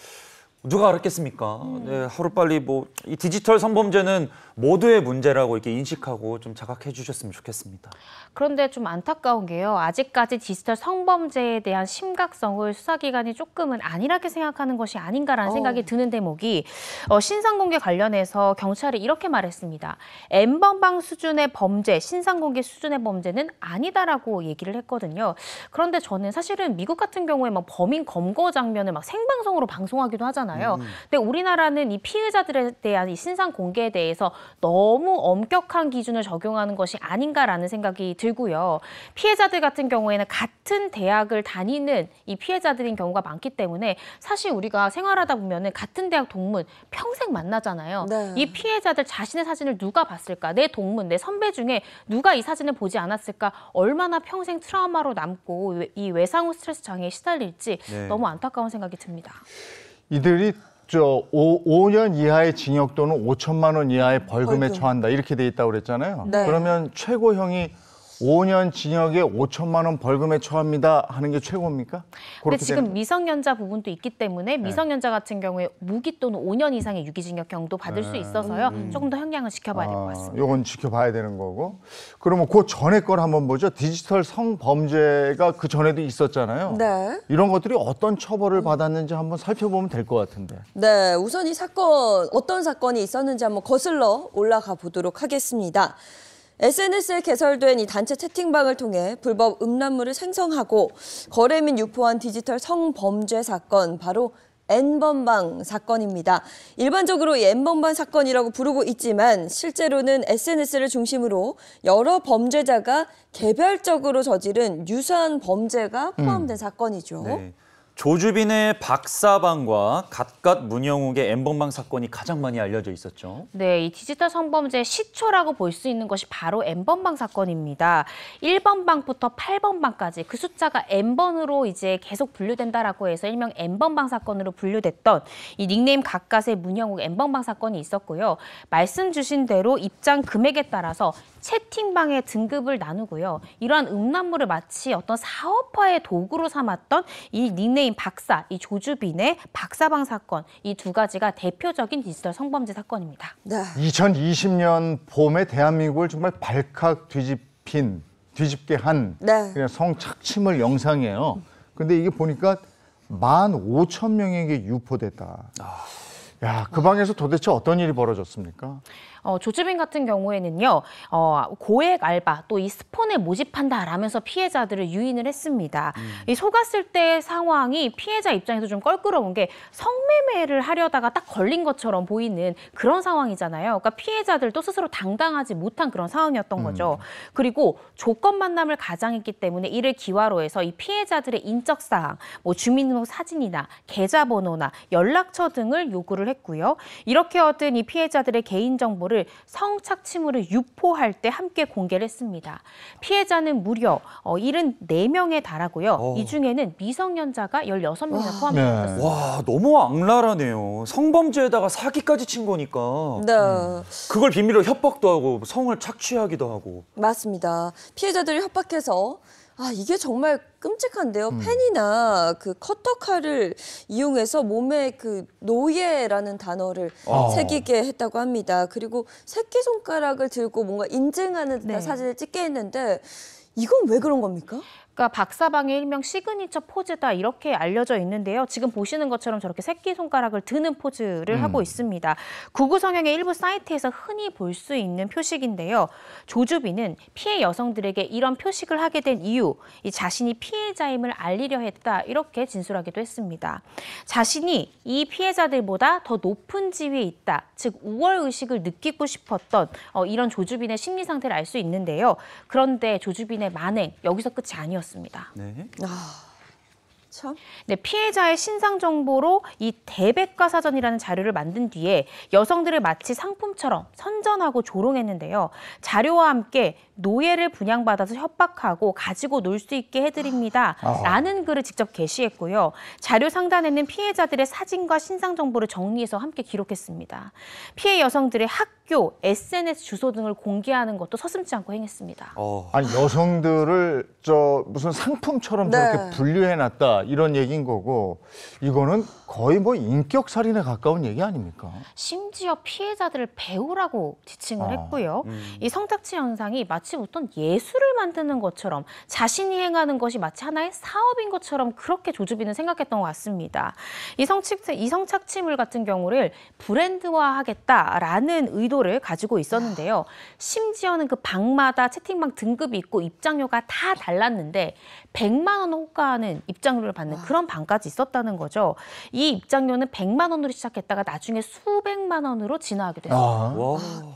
S5: 누가 알았겠습니까? 네, 하루빨리 이 디지털 성범죄는 모두의 문제라고 이렇게 인식하고 좀 자각해 주셨으면 좋겠습니다.
S3: 그런데 좀 안타까운 게요. 아직까지 디지털 성범죄에 대한 심각성을 수사기관이 조금은 안일하게 생각하는 것이 아닌가라는 생각이 드는 대목이 신상공개 관련해서 경찰이 이렇게 말했습니다. N번방 수준의 범죄, 신상공개 수준의 범죄는 아니다라고 얘기를 했거든요. 그런데 저는 사실은 미국 같은 경우에 막 범인 검거 장면을 막 생방송으로 방송하기도 하잖아요. 근데 우리나라는 이 피해자들에 대한 이 신상공개에 대해서 너무 엄격한 기준을 적용하는 것이 아닌가라는 생각이 들고요. 피해자들 같은 경우에는 같은 대학을 다니는 이 피해자들인 경우가 많기 때문에 사실 우리가 생활하다 보면은 같은 대학 동문 평생 만나잖아요.
S2: 네.
S3: 이 피해자들 자신의 사진을 누가 봤을까? 내 동문, 내 선배 중에 누가 이 사진을 보지 않았을까? 얼마나 평생 트라우마로 남고 이 외상후 스트레스 장애에 시달릴지
S5: 네.
S3: 너무 안타까운 생각이 듭니다.
S1: 이들이 5년 이하의 징역 또는 5천만 원 이하의 벌금에 처한다 이렇게 돼 있다고 그랬잖아요.
S2: 네.
S1: 그러면 최고형이 5년 징역에 5천만 원 벌금에 처합니다 하는 게 최고입니까?
S3: 근데 지금 미성년자 부분도 있기 때문에 미성년자 같은 경우에 무기 또는 5년 이상의 유기징역형도 받을 수 있어서요. 조금 더 형량을 지켜봐야 될 것 같습니다.
S1: 이건 지켜봐야 되는 거고. 그러면 그 전에 걸 한번 보죠. 디지털 성범죄가 그 전에도 있었잖아요.
S2: 네.
S1: 이런 것들이 어떤 처벌을 받았는지 한번 살펴보면 될 것 같은데.
S2: 네, 우선 이 사건 어떤 사건이 있었는지 한번 거슬러 올라가 보도록 하겠습니다. SNS에 개설된 이 단체 채팅방을 통해 불법 음란물을 생성하고 거래 및 유포한 디지털 성범죄 사건, 바로 N번방 사건입니다. 일반적으로 이 N번방 사건이라고 부르고 있지만 실제로는 SNS를 중심으로 여러 범죄자가 개별적으로 저지른 유사한 범죄가 포함된 사건이죠.
S5: 네. 조주빈의 박사방과 갓갓 문영욱의 N번방 사건이 가장 많이 알려져 있었죠.
S3: 네, 이 디지털 성범죄의 시초라고 볼 수 있는 것이 바로 N번방 사건입니다. 1번방부터 8번방까지 그 숫자가 N번으로 이제 계속 분류된다라고 해서 일명 N번방 사건으로 분류됐던 이 닉네임 갓갓의 문영욱 N번방 사건이 있었고요. 말씀 주신 대로 입장 금액에 따라서 채팅방의 등급을 나누고요. 이러한 음란물을 마치 어떤 사업화의 도구로 삼았던 이 닉네임 박사, 이 조주빈의 박사방 사건, 이 두 가지가 대표적인 디지털 성범죄 사건입니다.
S2: 네.
S1: 2020년 봄에 대한민국을 정말 발칵 뒤집게 한
S2: 네.
S1: 그냥 성착취물 영상이에요. 근데 이게 보니까 15,000명에게 유포됐다. 야, 그 방에서 도대체 어떤 일이 벌어졌습니까?
S3: 조주빈 같은 경우에는요, 고액 알바 또 이 스폰을 모집한다라면서 피해자들을 유인을 했습니다. 이 속았을 때 상황이 피해자 입장에서 좀 껄끄러운 게 성매매를 하려다가 딱 걸린 것처럼 보이는 그런 상황이잖아요. 그러니까 피해자들도 스스로 당당하지 못한 그런 상황이었던 거죠. 그리고 조건 만남을 가장했기 때문에 이를 기화로 해서 이 피해자들의 인적 사항, 뭐 주민등록 사진이나 계좌번호나 연락처 등을 요구를 했고요. 이렇게 얻은 이 피해자들의 개인 정보를 성착취물을 유포할 때 함께 공개를 했습니다. 피해자는 무려 74명에 달하고요. 이 중에는 미성년자가 16명이나 포함이 됐습니다.
S5: 와, 너무 악랄하네요. 성범죄에다가 사기까지 친 거니까.
S2: 네.
S5: 그걸 비밀로 협박도 하고 성을 착취하기도 하고.
S2: 맞습니다. 피해자들이 협박해서 이게 정말 끔찍한데요. 펜이나 그 커터칼을 이용해서 몸에 그 노예라는 단어를 새기게 했다고 합니다. 그리고 새끼손가락을 들고 뭔가 인증하는 듯한 사진을 찍게 했는데 이건 왜 그런 겁니까?
S3: 그러니까 박사방의 일명 시그니처 포즈다 이렇게 알려져 있는데요. 지금 보시는 것처럼 저렇게 새끼손가락을 드는 포즈를 하고 있습니다. 구구 성형의 일부 사이트에서 흔히 볼 수 있는 표식인데요. 조주빈은 피해 여성들에게 이런 표식을 하게 된 이유, 이 자신이 피해자임을 알리려 했다 이렇게 진술하기도 했습니다. 자신이 이 피해자들보다 더 높은 지위에 있다, 즉 우월의식을 느끼고 싶었던 이런 조주빈의 심리 상태를 알 수 있는데요. 그런데 조주빈의 만행 여기서 끝이 아니었습니다.
S5: 네.
S2: 참.
S3: 네, 피해자의 신상 정보로 이 대백과사전이라는 자료를 만든 뒤에 여성들을 마치 상품처럼 선전하고 조롱했는데요. 자료와 함께 노예를 분양받아서 협박하고 가지고 놀 수 있게 해드립니다. 라는 글을 직접 게시했고요. 자료 상단에는 피해자들의 사진과 신상 정보를 정리해서 함께 기록했습니다. 피해 여성들의 학교, SNS 주소 등을 공개하는 것도 서슴지 않고 행했습니다.
S1: 아니 여성들을 무슨 상품처럼 저렇게 분류해놨다 있다 이런 얘기인 거고 이거는 거의 뭐 인격살인에 가까운 얘기 아닙니까?
S3: 심지어 피해자들을 배우라고 지칭을 했고요. 이 성착취 현상이 마치 어떤 예술을 만드는 것처럼 자신이 행하는 것이 마치 하나의 사업인 것처럼 그렇게 조주빈은 생각했던 것 같습니다. 이 성착취물 같은 경우를 브랜드화하겠다라는 의도를 가지고 있었는데요. 심지어는 그 방마다 채팅방 등급이 있고 입장료가 다 달랐는데 100만 원 호가하는 입장료를 받는 그런 방까지 있었다는 거죠. 이 입장료는 100만 원으로 시작했다가 나중에 수백만 원으로 진화하게 됐습니다.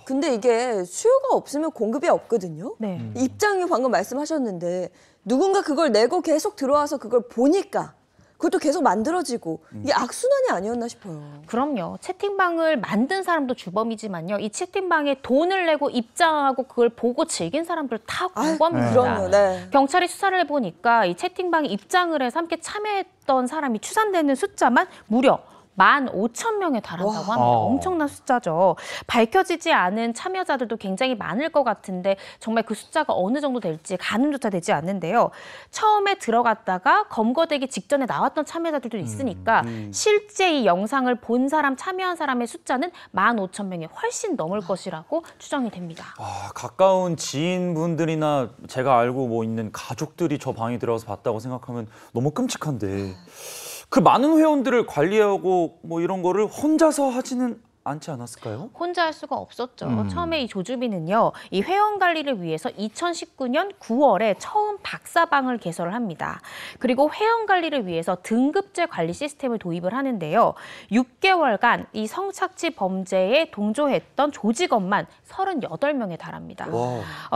S2: 근데 이게 수요가 없으면 공급이 없거든요.
S3: 네.
S2: 입장료 방금 말씀하셨는데 누군가 그걸 내고 계속 들어와서 그걸 보니까 그것도 계속 만들어지고 이게 악순환이 아니었나 싶어요.
S3: 그럼요. 채팅방을 만든 사람도 주범이지만요. 이 채팅방에 돈을 내고 입장하고 그걸 보고 즐긴 사람들 다 공범입니다.
S2: 그럼요. 네.
S3: 경찰이 수사를 해보니까 이 채팅방에 입장을 해서 함께 참여했던 사람이 추산되는 숫자만 무려 15,000명에 달한다고 합니다. 엄청난 숫자죠. 밝혀지지 않은 참여자들도 굉장히 많을 것 같은데 정말 그 숫자가 어느 정도 될지 가늠조차 되지 않는데요. 처음에 들어갔다가 검거되기 직전에 나왔던 참여자들도 있으니까 실제 이 영상을 본 사람, 참여한 사람의 숫자는 15,000명이 훨씬 넘을 것이라고 추정이 됩니다.
S5: 가까운 지인분들이나 제가 알고 뭐 있는 가족들이 저 방에 들어가서 봤다고 생각하면 너무 끔찍한데 그 많은 회원들을 관리하고 뭐 이런 거를 혼자서 하지는 않지 않았을까요?
S3: 혼자 할 수가 없었죠. 처음에 이 조주빈은요, 이 회원 관리를 위해서 2019년 9월에 처음 박사방을 개설을 합니다. 그리고 회원 관리를 위해서 등급제 관리 시스템을 도입을 하는데요. 6개월간 이 성착취 범죄에 동조했던 조직원만 38명에 달합니다.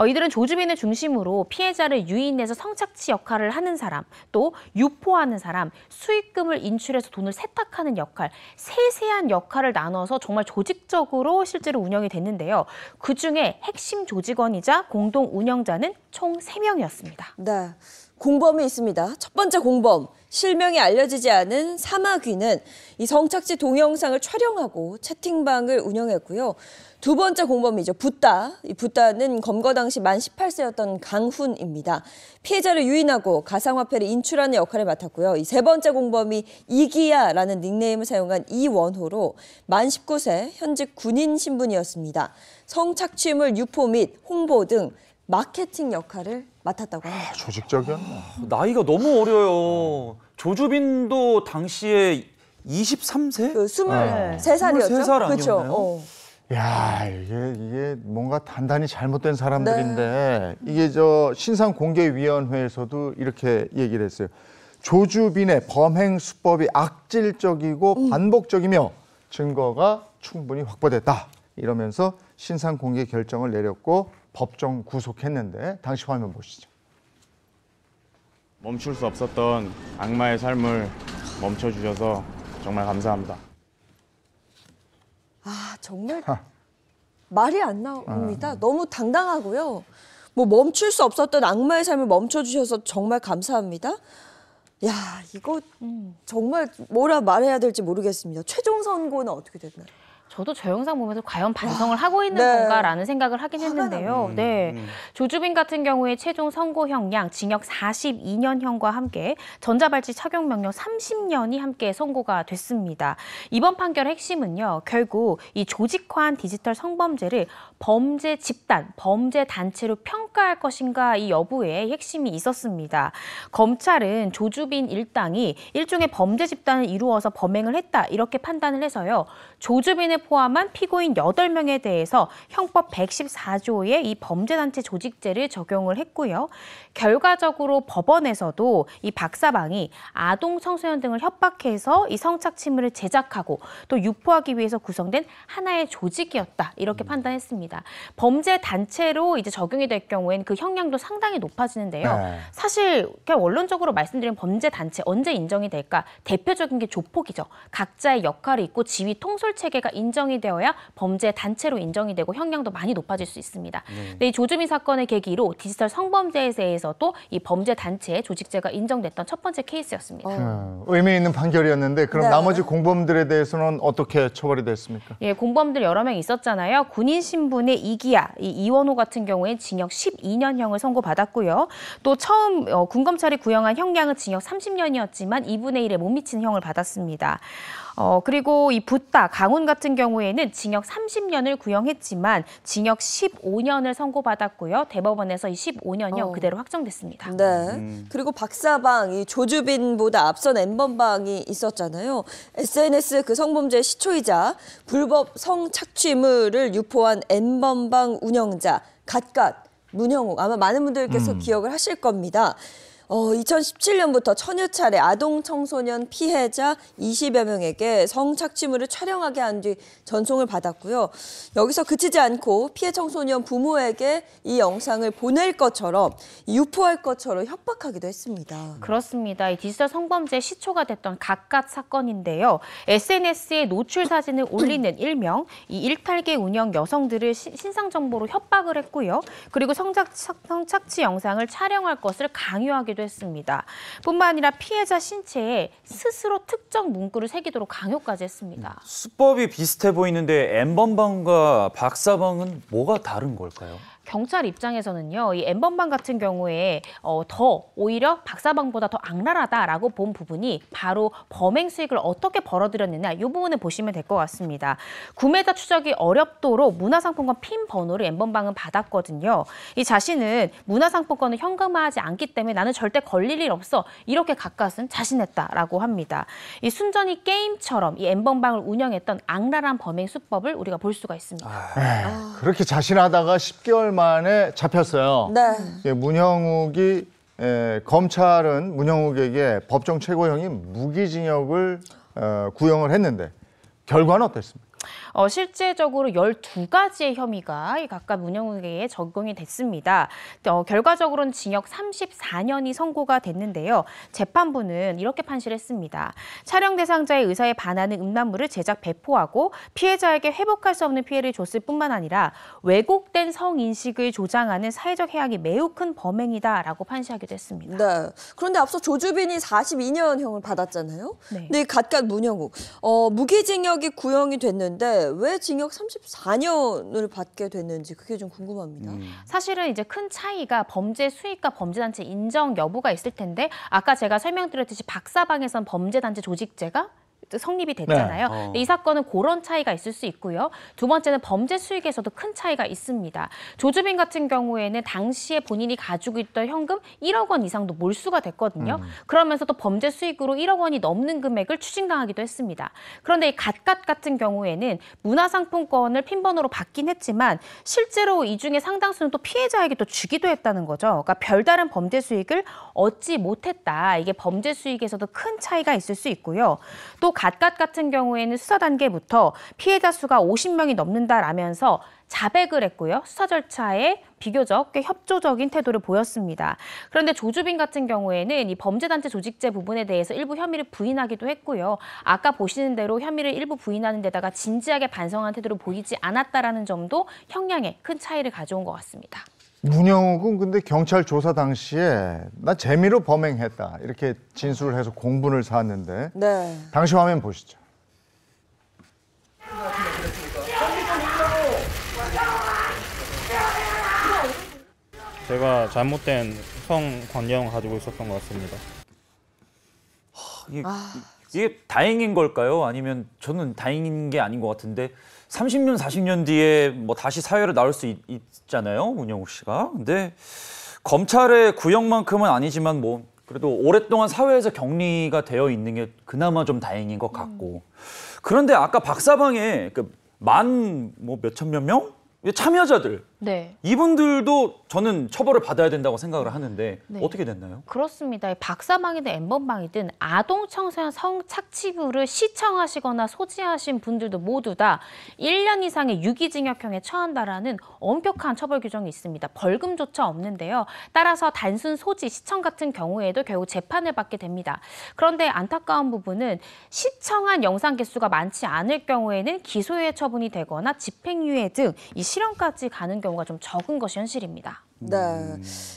S3: 이들은 조주빈을 중심으로 피해자를 유인해서 성착취 역할을 하는 사람, 또 유포하는 사람, 수익금을 인출해서 돈을 세탁하는 역할, 세세한 역할을 나눠서 정말 조직적으로 실제로 운영이 됐는데요. 그중에 핵심 조직원이자 공동 운영자는 총 3명이었습니다.
S2: 네. 공범이 있습니다. 첫 번째 공범, 실명이 알려지지 않은 사마귀는 이 성착취 동영상을 촬영하고 채팅방을 운영했고요. 두 번째 공범이죠. 붓다. 이 붓다는 검거 당시 만 18세였던 강훈입니다. 피해자를 유인하고 가상화폐를 인출하는 역할을 맡았고요. 이 세 번째 공범이 이기야라는 닉네임을 사용한 이원호로 만 19세 현직 군인 신분이었습니다. 성착취물 유포 및 홍보 등 마케팅 역할을 맡았다고 합니다.
S1: 조직적이었나?
S5: 나이가 너무 어려요. 조주빈도 당시에 23세?
S2: 그 23살이었죠?
S5: 23살
S2: 그렇죠.
S5: 아니었나요?
S1: 야, 이게 뭔가 단단히 잘못된 사람들인데 이게 저 신상공개위원회에서도 이렇게 얘기를 했어요. 조주빈의 범행 수법이 악질적이고 반복적이며 증거가 충분히 확보됐다. 이러면서 신상공개 결정을 내렸고 법정 구속했는데 당시 화면 보시죠.
S6: 멈출 수 없었던 악마의 삶을 멈춰주셔서 정말 감사합니다.
S2: 정말 말이 안 나옵니다. 너무 당당하고요. 뭐 멈출 수 없었던 악마의 삶을 멈춰주셔서 정말 감사합니다. 야, 이거 정말 뭐라 말해야 될지 모르겠습니다. 최종 선고는 어떻게 됐나요?
S3: 저도 저 영상 보면서 과연 반성을 하고 있는 건가라는 생각을 하긴 했는데요. 조주빈 같은 경우에 최종 선고형량 징역 42년형과 함께 전자발찌 착용명령 30년이 함께 선고가 됐습니다. 이번 판결의 핵심은요. 결국 이 조직화한 디지털 성범죄를 범죄 집단, 범죄 단체로 평가할 것인가 이 여부에 핵심이 있었습니다. 검찰은 조주빈 일당이 일종의 범죄 집단을 이루어서 범행을 했다 이렇게 판단을 해서요. 조주빈을 포함한 피고인 8명에 대해서 형법 114조의 이 범죄단체 조직죄를 적용을 했고요. 결과적으로 법원에서도 이 박사방이 아동 청소년 등을 협박해서 이 성착취물을 제작하고 또 유포하기 위해서 구성된 하나의 조직이었다 이렇게 판단했습니다. 범죄 단체로 이제 적용이 될 경우에는 그 형량도 상당히 높아지는데요. 사실 그냥 원론적으로 말씀드린 범죄 단체 언제 인정이 될까? 대표적인 게 조폭이죠. 각자의 역할이 있고 지휘 통솔 체계가 있는 인정이 되어야 범죄 단체로 인정이 되고 형량도 많이 높아질 수 있습니다. 근데 이 조주빈 사건을 계기로 디지털 성범죄에 대해서도 이 범죄 단체 조직죄가 인정됐던 첫 번째 케이스였습니다.
S1: 의미 있는 판결이었는데 그럼
S2: 네.
S1: 나머지 공범들에 대해서는 어떻게 처벌이 됐습니까?
S3: 예, 공범들 여러 명 있었잖아요. 군인 신분의 이기야, 이원호 같은 경우엔 징역 12년형을 선고받았고요. 또 처음 군검찰이 구형한 형량은 징역 30년이었지만 2분의 1에 못 미치는 형을 받았습니다. 그리고 이 붓다, 강훈 같은 경우에는 징역 30년을 구형했지만 징역 15년을 선고받았고요. 대법원에서 이 15년형 그대로 확정됐습니다.
S2: 네. 그리고 박사방, 이 조주빈보다 앞선 N번방이 있었잖아요. SNS 그 성범죄 시초이자 불법 성착취물을 유포한 N번방 운영자 갓갓 문영욱, 아마 많은 분들께서 기억을 하실 겁니다. 2017년부터 천여 차례 아동 청소년 피해자 20여 명에게 성착취물을 촬영하게 한 뒤 전송을 받았고요. 여기서 그치지 않고 피해 청소년 부모에게 이 영상을 보낼 것처럼 유포할 것처럼 협박하기도 했습니다.
S3: 그렇습니다. 이 디지털 성범죄 시초가 됐던 갓갓 사건인데요. SNS에 노출 사진을 올리는 일명 이 일탈계 운영 여성들을 신상 정보로 협박을 했고요. 그리고 성착취 영상을 촬영할 것을 강요하기도 했습니다. 뿐만 아니라 피해자 신체에 스스로 특정 문구를 새기도록 강요까지 했습니다.
S5: 수법이 비슷해 보이는데 N번방과 박사방은 뭐가 다른 걸까요?
S3: 경찰 입장에서는요, 이 N번방 같은 경우에 더 오히려 박사방보다 더 악랄하다라고 본 부분이 바로 범행 수익을 어떻게 벌어들였느냐, 이 부분을 보시면 될 것 같습니다. 구매자 추적이 어렵도록 문화상품권 핀 번호를 N번방은 받았거든요. 이 자신은 문화상품권을 현금화하지 않기 때문에 나는 절대 걸릴 일 없어, 이렇게 갓갓은 자신했다라고 합니다. 이 순전히 게임처럼 이 N번방을 운영했던 악랄한 범행 수법을 우리가 볼 수가 있습니다.
S1: 그렇게 자신하다가 10개월 만에 잡혔어요.
S2: 네.
S1: 문영욱이 검찰은 문영욱에게 법정 최고형이 무기징역을 구형을 했는데 결과는 어땠습니까?
S3: 실제적으로 12가지의 혐의가 각각 문영욱에게 적용이 됐습니다. 결과적으로는 징역 34년이 선고가 됐는데요. 재판부는 이렇게 판시했습니다. 촬영 대상자의 의사에 반하는 음란물을 제작 배포하고 피해자에게 회복할 수 없는 피해를 줬을 뿐만 아니라 왜곡된 성인식을 조장하는 사회적 해악이 매우 큰 범행이다라고 판시하기도 했습니다.
S2: 네. 그런데 앞서 조주빈이 42년형을 받았잖아요.
S3: 네.
S2: 근데 갓갓 문영욱, 무기징역이 구형이 됐는데 왜 징역 34년을 받게 됐는지 그게 좀 궁금합니다.
S3: 사실은 이제 큰 차이가 범죄 수익과 범죄단체 인정 여부가 있을 텐데 아까 제가 설명드렸듯이 박사방에선 범죄단체 조직죄가 성립이 됐잖아요.
S5: 네.
S3: 근데 이 사건은 그런 차이가 있을 수 있고요. 두 번째는 범죄 수익에서도 큰 차이가 있습니다. 조주빈 같은 경우에는 당시에 본인이 가지고 있던 현금 1억 원 이상도 몰수가 됐거든요. 그러면서도 범죄 수익으로 1억 원이 넘는 금액을 추징당하기도 했습니다. 그런데 이 갓갓 같은 경우에는 문화상품권을 핀번호로 받긴 했지만 실제로 이 중에 상당수는 또 피해자에게 또 주기도 했다는 거죠. 그러니까 별다른 범죄 수익을 얻지 못했다. 이게 범죄 수익에서도 큰 차이가 있을 수 있고요. 또 갓갓 같은 경우에는 수사 단계부터 피해자 수가 50명이 넘는다라면서 자백을 했고요. 수사 절차에 비교적 꽤 협조적인 태도를 보였습니다. 그런데 조주빈 같은 경우에는 이 범죄단체 조직죄 부분에 대해서 일부 혐의를 부인하기도 했고요. 아까 보시는 대로 혐의를 일부 부인하는 데다가 진지하게 반성한 태도를 보이지 않았다라는 점도 형량에 큰 차이를 가져온 것 같습니다.
S1: 문영욱은 근데 경찰 조사 당시에 나 재미로 범행했다 이렇게 진술을 해서 공분을 샀는데
S2: 네.
S1: 당시 화면 보시죠.
S6: 제가 잘못된 성관계형을 가지고 있었던 것 같습니다.
S5: 이게 다행인 걸까요? 아니면 저는 다행인 게 아닌 것 같은데 30년, 40년 뒤에 뭐 다시 사회로 나올 수 있잖아요, 문영욱 씨가. 근데 검찰의 구형만큼은 아니지만 뭐 그래도 오랫동안 사회에서 격리가 되어 있는 게 그나마 좀 다행인 것 같고. 그런데 아까 박사방에 뭐 몇천 몇 명? 참여자들
S3: 네.
S5: 이분들도 저는 처벌을 받아야 된다고 생각을 하는데
S3: 네.
S5: 어떻게 됐나요?
S3: 그렇습니다. 박사방이든 N번방이든 아동 청소년 성착취물을 시청하시거나 소지하신 분들도 모두 다 1년 이상의 유기징역형에 처한다라는 엄격한 처벌 규정이 있습니다. 벌금조차 없는데요. 따라서 단순 소지, 시청 같은 경우에도 결국 재판을 받게 됩니다. 그런데 안타까운 부분은 시청한 영상 개수가 많지 않을 경우에는 기소유예 처분이 되거나 집행유예 등 이 실형까지 가는 경우가 좀 적은 것이 현실입니다.
S2: 네.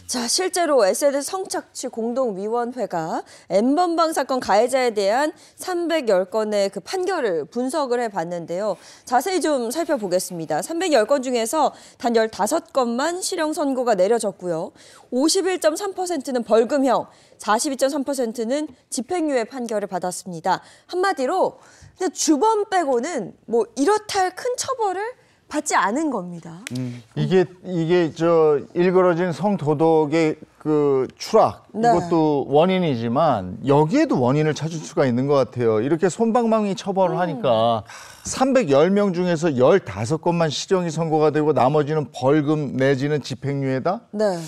S2: 자, 실제로 SNS 성착취 공동위원회가 N번방 사건 가해자에 대한 310건의 그 판결을 분석을 해봤는데요. 자세히 좀 살펴보겠습니다. 310건 중에서 단 15건만 실형 선고가 내려졌고요. 51.3%는 벌금형, 42.3%는 집행유예 판결을 받았습니다. 한마디로 그냥 주범 빼고는 뭐 이렇다 할 큰 처벌을 받지 않은 겁니다.
S1: 이게 저 일그러진 성도덕의 그 추락,
S2: 네.
S1: 이것도 원인이지만 여기에도 원인을 찾을 수가 있는 것 같아요. 이렇게 솜방망이 처벌을 하니까 310명 중에서 15건만 실형이 선고가 되고 나머지는 벌금 내지는 집행유예다?
S2: 네.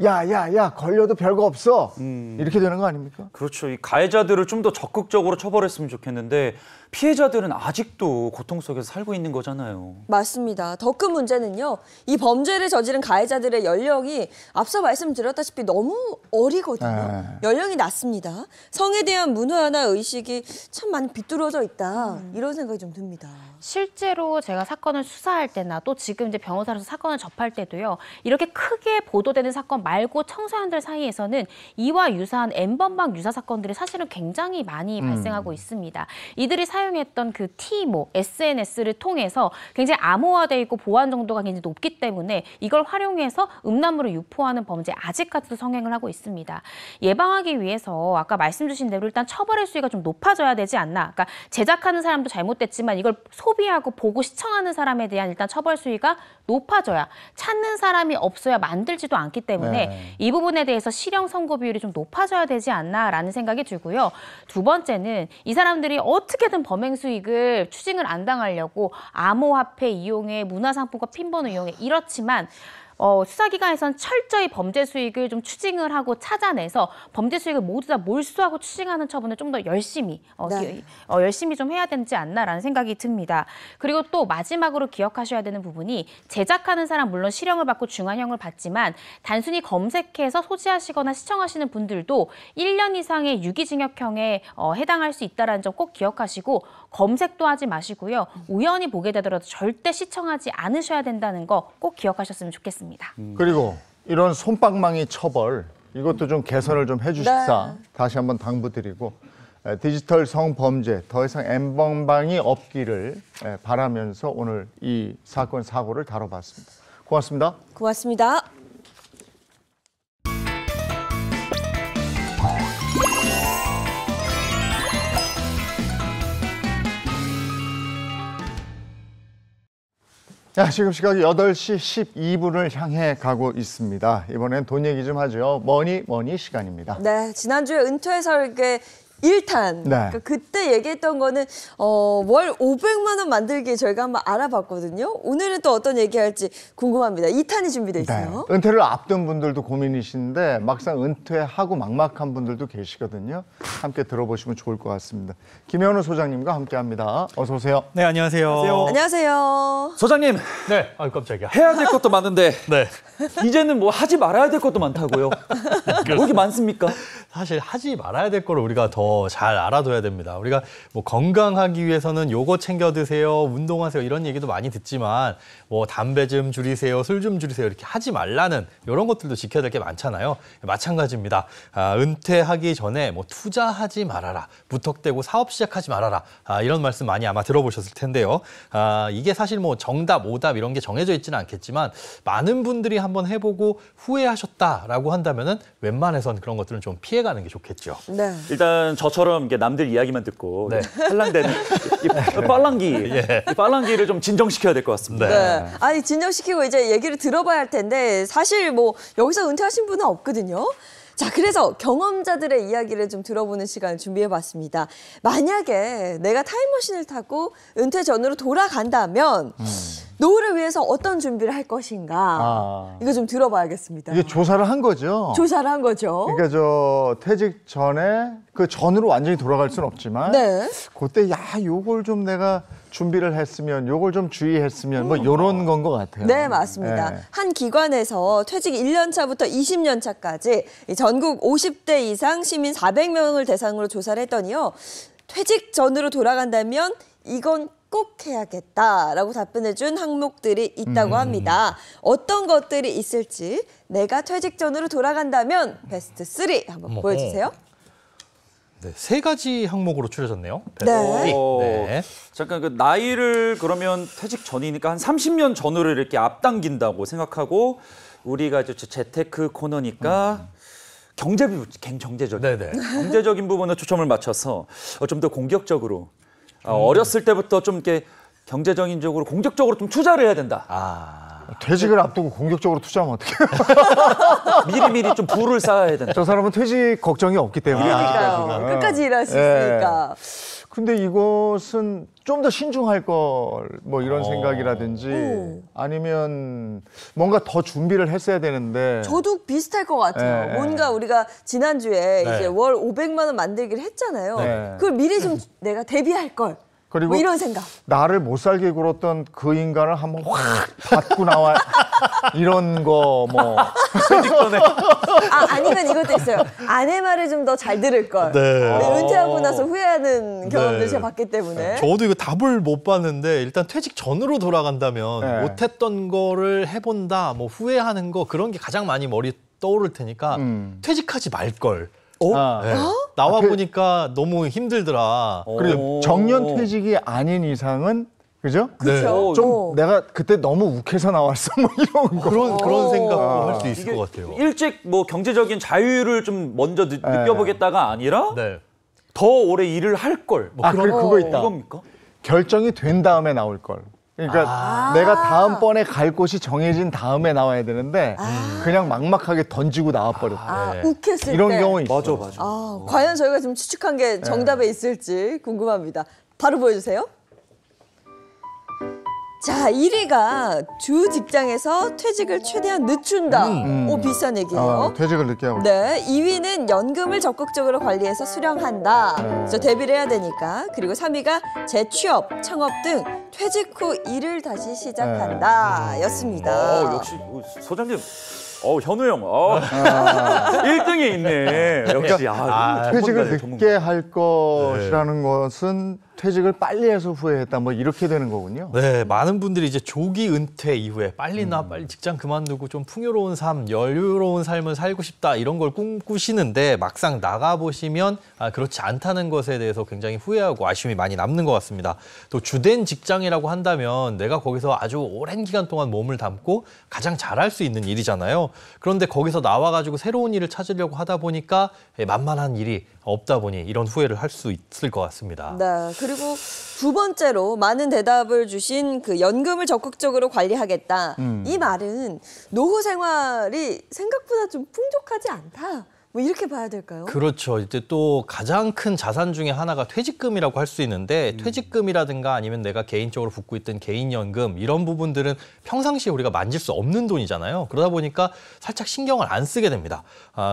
S1: 야, 걸려도 별거 없어. 이렇게 되는 거 아닙니까?
S5: 그렇죠. 이 가해자들을 좀 더 적극적으로 처벌했으면 좋겠는데 피해자들은 아직도 고통 속에서 살고 있는 거잖아요.
S2: 맞습니다. 더 큰 문제는요. 이 범죄를 저지른 가해자들의 연령이 앞서 말씀드렸다시피 너무 어리거든요. 연령이 낮습니다. 성에 대한 문화나 의식이 참 많이 비뚤어져 있다. 이런 생각이 좀 듭니다.
S3: 실제로 제가 사건을 수사할 때나 또 지금 이제 변호사로서 사건을 접할 때도요. 이렇게 크게 보도되는 사건 말고 청소년들 사이에서는 이와 유사한 N번방 유사 사건들이 사실은 굉장히 많이 발생하고 있습니다. 이들이 사용했던 그 T모, SNS를 통해서 굉장히 암호화되어 있고 보안 정도가 굉장히 높기 때문에 이걸 활용해서 음란물을 유포하는 범죄 아직까지도 성행을 하고 있습니다. 예방하기 위해서 아까 말씀 주신 대로 일단 처벌의 수위가 좀 높아져야 되지 않나. 그러니까 제작하는 사람도 잘못됐지만 이걸 소비하고 보고 시청하는 사람에 대한 일단 처벌 수위가 높아져야 찾는 사람이 없어야 만들지도 않기 때문에 이 부분에 대해서 실형 선고 비율이 좀 높아져야 되지 않나라는 생각이 들고요. 두 번째는 이 사람들이 어떻게든 범행 수익을 추징을 안 당하려고 암호화폐 이용해 문화상품권 핀번호 이용해 이렇지만 수사기관에서는 철저히 범죄 수익을 좀 추징을 하고 찾아내서 범죄 수익을 모두 다 몰수하고 추징하는 처분을 좀 더 열심히 열심히 좀 해야 되지 않나라는 생각이 듭니다. 그리고 또 마지막으로 기억하셔야 되는 부분이 제작하는 사람 물론 실형을 받고 중한형을 받지만 단순히 검색해서 소지하시거나 시청하시는 분들도 1년 이상의 유기징역형에 해당할 수 있다는 점 꼭 기억하시고 검색도 하지 마시고요. 우연히 보게 되더라도 절대 시청하지 않으셔야 된다는 거 꼭 기억하셨으면 좋겠습니다.
S1: 그리고 이런 솜방망이 처벌 이것도 좀 개선을 좀 해주십사 다시 한번 당부드리고 디지털 성범죄 더 이상 N번방이 없기를 바라면서 오늘 이 사건 사고를 다뤄봤습니다. 고맙습니다.
S2: 고맙습니다.
S1: 자, 지금 시각이 8시 12분을 향해 가고 있습니다. 이번엔 돈 얘기 좀 하죠. 머니 시간입니다.
S2: 네, 지난주에 은퇴 설계 1탄.
S1: 네.
S2: 그러니까 그때 얘기했던 거는 월 500만 원 만들기 저희가 한번 알아봤거든요. 오늘은 또 어떤 얘기할지 궁금합니다. 2탄이 준비돼 있어요.
S1: 네. 은퇴를 앞둔 분들도 고민이신데 막상 은퇴하고 막막한 분들도 계시거든요. 함께 들어보시면 좋을 것 같습니다. 김현우 소장님과 함께합니다. 어서 오세요.
S7: 네, 안녕하세요.
S2: 안녕하세요.
S5: 소장님,
S7: 네, 깜짝이야.
S5: 해야 될 것도 많은데
S7: 네.
S5: 이제는 뭐 하지 말아야 될 것도 많다고요. 뭐 이렇게 많습니까?
S7: 사실 하지 말아야 될 거를 우리가 더 잘 알아둬야 됩니다. 우리가 뭐 건강하기 위해서는 요거 챙겨 드세요, 운동하세요 이런 얘기도 많이 듣지만 뭐 담배 좀 줄이세요, 술 좀 줄이세요 이렇게 하지 말라는 이런 것들도 지켜야 될 게 많잖아요. 마찬가지입니다. 은퇴하기 전에 뭐 투자하지 말아라, 무턱대고 사업 시작하지 말아라 이런 말씀 많이 아마 들어보셨을 텐데요. 이게 사실 뭐 정답, 오답 이런 게 정해져 있지는 않겠지만 많은 분들이 한번 해보고 후회하셨다라고 한다면은 웬만해선 그런 것들은 좀 피해가는 게 좋겠죠.
S2: 네.
S5: 일단 저처럼 이게 남들 이야기만 듣고 팔랑된 이 빨랑기, 이 빨랑기를 좀 진정시켜야 될 것 같습니다.
S2: 네. 아니 진정시키고 이제 얘기를 들어봐야 할 텐데 사실 뭐 여기서 은퇴하신 분은 없거든요. 자, 그래서 경험자들의 이야기를 좀 들어보는 시간을 준비해봤습니다. 만약에 내가 타임머신을 타고 은퇴 전으로 돌아간다면 노후를 위해서 어떤 준비를 할 것인가. 이거 좀 들어봐야겠습니다.
S1: 이게 조사를 한 거죠.
S2: 조사를 한 거죠.
S1: 그러니까 저 퇴직 전에 그 전으로 완전히 돌아갈 수는 없지만
S2: 네.
S1: 그때 요걸 좀 내가 준비를 했으면 요걸 좀 주의했으면 뭐 요런 건 것 같아요.
S2: 네, 맞습니다.
S1: 네.
S2: 한 기관에서 퇴직 1년 차부터 20년 차까지 전국 50대 이상 시민 400명을 대상으로 조사를 했더니요. 퇴직 전으로 돌아간다면 이건 꼭 해야겠다라고 답변해 준 항목들이 있다고 합니다. 어떤 것들이 있을지 내가 퇴직 전으로 돌아간다면 베스트 3 한번 보여주세요.
S7: 네, 3가지 항목으로 추려졌네요.
S2: 네.
S7: 네.
S5: 잠깐 그 나이를 그러면 퇴직 전이니까 한 30년 전으로 이렇게 앞당긴다고 생각하고 우리가 이제 재테크 코너니까 경제적인
S7: 네네.
S5: 경제적인 부분에 초점을 맞춰서 좀 더 공격적으로 어렸을 때부터 좀 이렇게 경제적인 쪽으로 공격적으로 좀 투자를 해야 된다.
S1: 퇴직을 앞두고 공격적으로 투자하면 어떡해요?
S5: 미리미리 좀 부를 쌓아야 된다.
S1: 저 사람은 퇴직 걱정이 없기 때문에.
S2: 그러니까요. 끝까지 일할 수 있으니까.
S1: 근데 이것은 좀 더 신중할 걸 뭐 이런 생각이라든지 아니면 뭔가 더 준비를 했어야 되는데
S2: 저도 비슷할 것 같아요.
S1: 네.
S2: 뭔가 우리가 지난주에
S7: 네.
S2: 이제 월 500만 원 만들기를 했잖아요.
S1: 네.
S2: 그걸 미리 좀 내가 대비할 걸.
S1: 그리고
S2: 뭐 이런 생각.
S1: 나를 못 살게 굴었던 그 인간을 한번 확 받고 나와 이런 거 뭐
S2: 아니면 이것도 있어요. 아내 말을 좀 더 잘 들을 걸.
S7: 네.
S2: 은퇴하고 나서 후회하는 경험들
S7: 네.
S2: 제가 봤기 때문에.
S7: 저도 이거 답을 못 봤는데 일단 퇴직 전으로 돌아간다면
S1: 네.
S7: 못했던 거를 해본다, 뭐 후회하는 거 그런 게 가장 많이 머리에 떠오를 테니까 퇴직하지 말 걸.
S1: 아,
S7: 네. 나와 보니까 너무 힘들더라.
S1: 그리고 정년 퇴직이 아닌 이상은 그죠?
S2: 그렇죠.
S1: 좀 내가 그때 너무 욱해서 나왔어 뭐 이런 거.
S7: 그런 생각도 할 수 있을 것 같아요.
S5: 일찍 뭐 경제적인 자유를 좀 먼저 느껴보겠다가 아니라
S7: 네.
S5: 더 오래 일을 할 걸.
S1: 아, 그거 있다.
S5: 이겁니까?
S1: 결정이 된 다음에 나올 걸. 그러니까 내가 다음번에 갈 곳이 정해진 다음에 나와야 되는데 그냥 막막하게 던지고 나와버렸다.
S7: 네.
S2: 욱했을
S1: 이런
S2: 때.
S1: 경우 있어.
S5: 맞아.
S2: 과연 저희가 지금 추측한 게 정답에 있을지 궁금합니다. 바로 보여주세요. 자, 1위가 주 직장에서 퇴직을 최대한 늦춘다. 오, 비싼 얘기예요.
S1: 퇴직을 늦게 하고.
S2: 네, 2위는 연금을 적극적으로 관리해서 수령한다. 그래서 대비를 해야 되니까. 그리고 3위가 재취업, 창업 등 퇴직 후 일을 다시 시작한다. 였습니다.
S5: 역시 소장님. 현우 형. 1등에 있네. 역시.
S1: 퇴직을
S5: 전문가.
S1: 늦게 할 것이라는 것은 퇴직을 빨리 해서 후회했다. 뭐 이렇게 되는 거군요.
S7: 네, 많은 분들이 이제 조기 은퇴 이후에 빨리 직장 그만두고 좀 풍요로운 삶, 여유로운 삶을 살고 싶다 이런 걸 꿈꾸시는데 막상 나가 보시면 그렇지 않다는 것에 대해서 굉장히 후회하고 아쉬움이 많이 남는 것 같습니다. 또 주된 직장이라고 한다면 내가 거기서 아주 오랜 기간 동안 몸을 담고 가장 잘할 수 있는 일이잖아요. 그런데 거기서 나와가지고 새로운 일을 찾으려고 하다 보니까 만만한 일이 없다 보니 이런 후회를 할 수 있을 것 같습니다.
S2: 네, 그리고 두 번째로 많은 대답을 주신 그 연금을 적극적으로 관리하겠다. 이 말은 노후 생활이 생각보다 좀 풍족하지 않다. 뭐 이렇게 봐야 될까요?
S7: 그렇죠. 이제 또 가장 큰 자산 중에 하나가 퇴직금이라고 할 수 있는데 퇴직금이라든가 아니면 내가 개인적으로 붓고 있던 개인연금 이런 부분들은 평상시에 우리가 만질 수 없는 돈이잖아요. 그러다 보니까 살짝 신경을 안 쓰게 됩니다.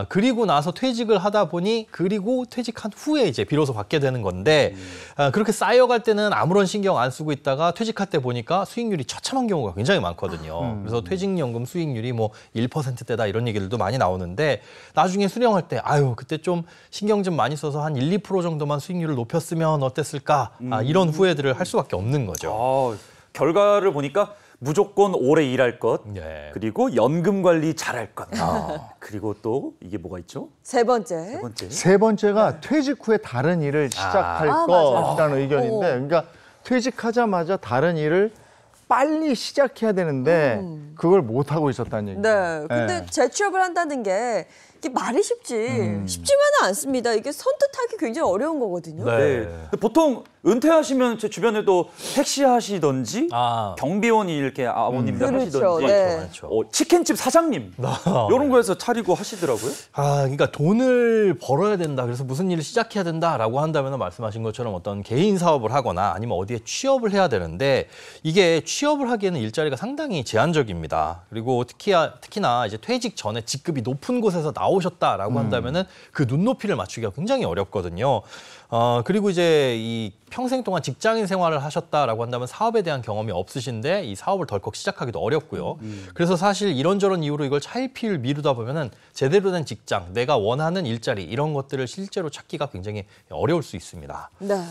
S7: 그리고 나서 퇴직을 하다 보니 그리고 퇴직한 후에 이제 비로소 받게 되는 건데 그렇게 쌓여갈 때는 아무런 신경 안 쓰고 있다가 퇴직할 때 보니까 수익률이 처참한 경우가 굉장히 많거든요. 그래서 퇴직연금 수익률이 뭐 1%대다 이런 얘기들도 많이 나오는데 나중에 수령할 때 그때 좀 신경 좀 많이 써서 한 1, 2% 정도만 수익률을 높였으면 어땠을까 이런 후회들을 할 수밖에 없는 거죠.
S5: 결과를 보니까 무조건 오래 일할 것,
S7: 네.
S5: 그리고 연금 관리 잘할 것, 그리고 또 이게 뭐가 있죠?
S2: 세 번째.
S1: 세 번째가 퇴직 후에 다른 일을 시작할 것이라는 의견인데 그러니까 퇴직하자마자 다른 일을 빨리 시작해야 되는데 그걸 못 하고 있었다는 얘기죠.
S2: 네. 근데 재취업을 한다는 게 이게 말이 쉽지만은 않습니다. 이게 선뜻하기 굉장히 어려운 거거든요.
S5: 네. 보통 은퇴하시면 제 주변에도 택시 하시던지 경비원이 이렇게 아버님들
S2: 그렇죠.
S5: 하시던지
S2: 네.
S5: 치킨집 사장님 이런 거에서 차리고 하시더라고요.
S7: 그러니까 돈을 벌어야 된다. 그래서 무슨 일을 시작해야 된다라고 한다면 말씀하신 것처럼 어떤 개인 사업을 하거나 아니면 어디에 취업을 해야 되는데 이게 취업을 하기에는 일자리가 상당히 제한적입니다. 그리고 특히나 이제 퇴직 전에 직급이 높은 곳에서 나오셨다라고 한다면은 그 눈높이를 맞추기가 굉장히 어렵거든요. 그리고 이제 이 평생 동안 직장인 생활을 하셨다라고 한다면 사업에 대한 경험이 없으신데 이 사업을 덜컥 시작하기도 어렵고요. 그래서 사실 이런저런 이유로 이걸 차일피일 미루다 보면은 제대로 된 직장, 내가 원하는 일자리 이런 것들을 실제로 찾기가 굉장히 어려울 수 있습니다.
S2: 네.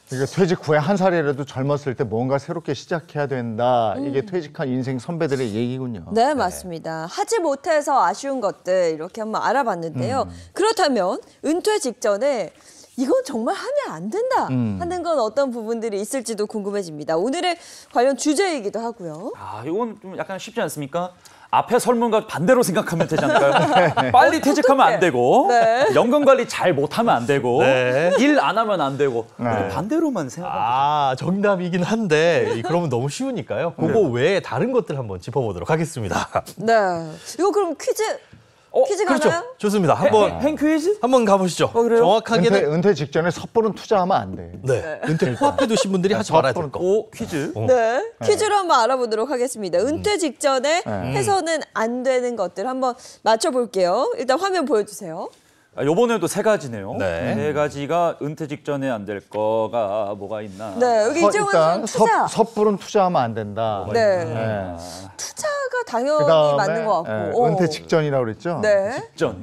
S1: 그러니까 퇴직 후에 한 살이라도 젊었을 때 뭔가 새롭게 시작해야 된다. 이게 퇴직한 인생 선배들의 얘기군요.
S2: 네, 맞습니다. 하지 못해서 아쉬운 것들 이렇게 한번 알아봤는데요. 그렇다면 은퇴 직전에 이건 정말 하면 안 된다 하는 건 어떤 부분들이 있을지도 궁금해집니다. 오늘의 관련 주제이기도 하고요.
S5: 이건 좀 약간 쉽지 않습니까? 앞에 설문과 반대로 생각하면 되지 않을까요? 빨리 퇴직하면 안 되고 연금 관리 잘 못하면 안 되고 일 안 하면 안 되고 반대로만 생각하면
S7: 정답이긴 한데 그러면 너무 쉬우니까요. 그거 외에 다른 것들 한번 짚어보도록 하겠습니다.
S2: 네, 이거 그럼 퀴즈 가나요?
S7: 그렇죠. 좋습니다. 한번
S5: 퀴즈?
S7: 한번 가보시죠.
S5: 그래요?
S7: 정확하게는
S1: 은퇴 직전에 섣부른 투자하면 안 돼.
S7: 네. 은퇴 코앞에 두신 분들이 하지 말아야 될 거.
S5: 퀴즈?
S2: 네, 퀴즈로 한번 알아보도록 하겠습니다. 은퇴 직전에 해서는 안 되는 것들 한번 맞춰볼게요. 일단 화면 보여주세요.
S5: 요번에도 세 가지네요.
S7: 네.
S5: 세 가지가 은퇴 직전에 안 될 거가 뭐가 있나?
S2: 네, 여기 이정은
S1: 일단
S2: 투자.
S1: 섭부른 투자하면 안 된다.
S2: 네. 투자가 당연히 맞는 것 같고.
S1: 은퇴 직전이라고 그랬죠?
S2: 네.
S5: 직전에.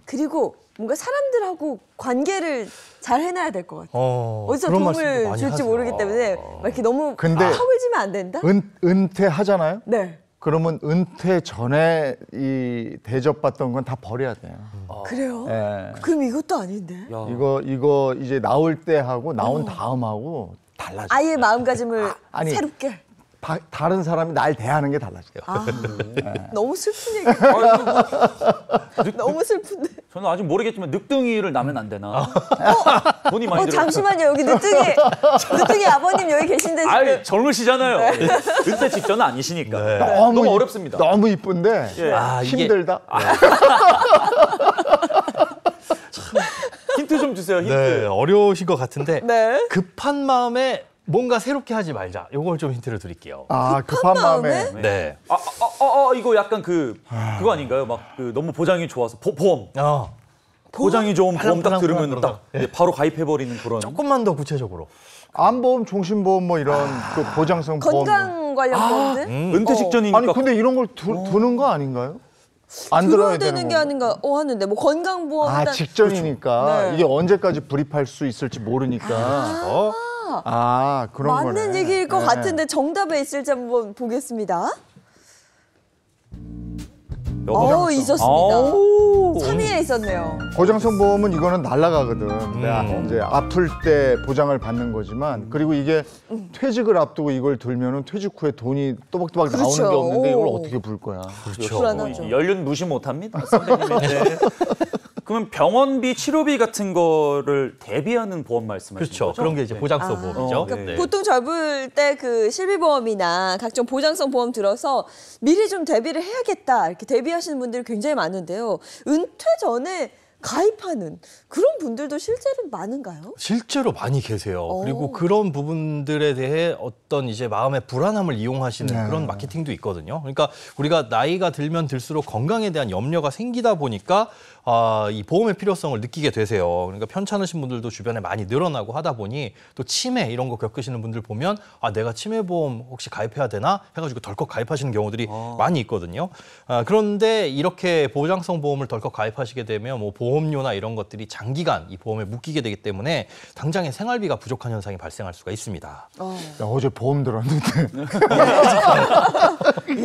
S2: 그리고 뭔가 사람들하고 관계를 잘 해놔야 될 것 같아요. 어디서
S7: 그런 말씀도
S2: 도움을
S7: 많이
S2: 줄지
S7: 하세요.
S2: 모르기 때문에 막 이렇게 너무
S1: 근데
S2: 허물지면 안 된다?
S1: 은퇴하잖아요?
S2: 네.
S1: 그러면 은퇴 전에 이 대접받던 건 다 버려야 돼요.
S2: 그래요?
S1: 예.
S2: 그럼 이것도 아닌데?
S1: 이거 이제 나올 때 하고 나온 다음하고 달라져요.
S2: 아예 마음가짐을
S1: 아니,
S2: 새롭게.
S1: 다른 사람이 날 대하는 게 달라져요.
S2: 너무 슬픈 얘기. 너무 슬픈데.
S5: 저는 아직 모르겠지만 늦둥이를 나면 안 되나? 돈이 많이 들어.
S2: 잠시만요. 여기 늦둥이 아버님 여기 계신데 지금.
S5: 젊으시잖아요. 은퇴 직전은 아니시니까. 너무 어렵습니다.
S1: 너무 이쁜데 힘들다.
S5: 힌트 좀 주세요. 힌트.
S7: 네, 어려우신 것 같은데
S2: 네.
S7: 급한 마음에 뭔가 새롭게 하지 말자. 요걸 좀 힌트를 드릴게요.
S1: 급한 마음에.
S7: 네.
S5: 이거 약간 그거 아닌가요? 막 너무 보장이 좋아서 보험. 보장이 좋은 보험 딱 들으면 딱 바로 가입해버리는 그런.
S7: 조금만 더 구체적으로.
S1: 암보험, 종신보험 뭐 이런 그 보장성 보험.
S2: 건강 관련 보험들?
S5: 은퇴 직전이니까.
S1: 아니 근데 이런 걸 두는 거 아닌가요? 안 들어야 되는
S2: 게 아닌가 하는데 뭐 건강보험 일단
S1: 직전이니까
S2: 그렇죠. 네.
S1: 이게 언제까지 불입할 수 있을지 모르니까. 그런 거네.
S2: 맞는 얘기일 것 같은데 정답에 있을지 한번 보겠습니다. 있었습니다. 3위에 있었네요.
S1: 보장성 보험은 이거는 날라가거든. 내가 이제 아플 때 보장을 받는 거지만 그리고 이게 퇴직을 앞두고 이걸 들면은 퇴직 후에 돈이 또박또박 나오는 게 없는데 이걸 어떻게 불 거야?
S7: 그렇죠.
S2: 불안하죠.
S5: 연륜 무시 못합니다. 선생님인데. 그러면 병원비, 치료비 같은 거를 대비하는 보험 말씀하시는
S7: 그렇죠.
S5: 거죠?
S7: 그런 게 이제 보장성 보험이죠.
S2: 그러니까 보통 젊을 때 그 실비보험이나 각종 보장성 보험 들어서 미리 좀 대비를 해야겠다 이렇게 대비하시는 분들이 굉장히 많은데요. 은퇴 전에 가입하는 그런 분들도 실제로 많은가요?
S7: 실제로 많이 계세요. 그리고 그런 부분들에 대해 어떤 이제 마음의 불안함을 이용하시는 그런 마케팅도 있거든요. 그러니까 우리가 나이가 들면 들수록 건강에 대한 염려가 생기다 보니까 이 보험의 필요성을 느끼게 되세요. 그러니까 편찮으신 분들도 주변에 많이 늘어나고 하다 보니 또 치매 이런 거 겪으시는 분들 보면 내가 치매보험 혹시 가입해야 되나 해가지고 덜컥 가입하시는 경우들이 많이 있거든요. 그런데 이렇게 보장성 보험을 덜컥 가입하시게 되면 뭐 보험료나 이런 것들이 장기간 이 보험에 묶이게 되기 때문에 당장의 생활비가 부족한 현상이 발생할 수가 있습니다.
S1: 어제 보험 들었는데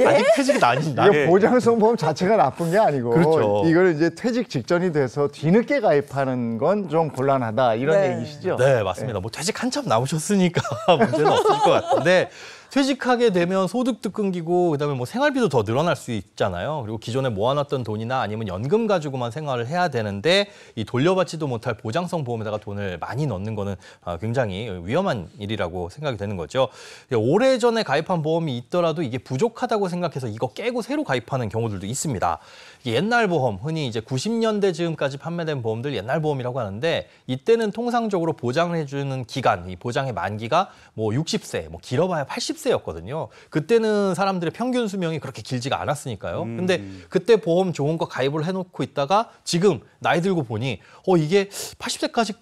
S7: 아직 퇴직은 아닙니다.
S1: 이게 보장성 보험 자체가 나쁜 게 아니고
S7: 그렇죠.
S1: 이걸 이제 퇴직 직전이 돼서 뒤늦게 가입하는 건 좀 곤란하다 이런 얘기시죠?
S7: 네, 맞습니다. 뭐 퇴직 한참 남으셨으니까 문제는 없을 것 같은데 퇴직하게 되면 소득도 끊기고 그다음에 뭐 생활비도 더 늘어날 수 있잖아요. 그리고 기존에 모아놨던 돈이나 아니면 연금 가지고만 생활을 해야 되는데 이 돌려받지도 못할 보장성 보험에다가 돈을 많이 넣는 거는 굉장히 위험한 일이라고 생각이 되는 거죠. 오래전에 가입한 보험이 있더라도 이게 부족하다고 생각해서 이거 깨고 새로 가입하는 경우들도 있습니다. 옛날 보험, 흔히 이제 90년대 즈음까지 판매된 보험들 옛날 보험이라고 하는데 이때는 통상적으로 보장을 해주는 기간, 이 보장의 만기가 뭐 60세, 뭐 길어봐야 80세였거든요. 그때는 사람들의 평균 수명이 그렇게 길지가 않았으니까요. 근데 그때 보험 좋은 거 가입을 해놓고 있다가 지금 나이 들고 보니 이게 80세까지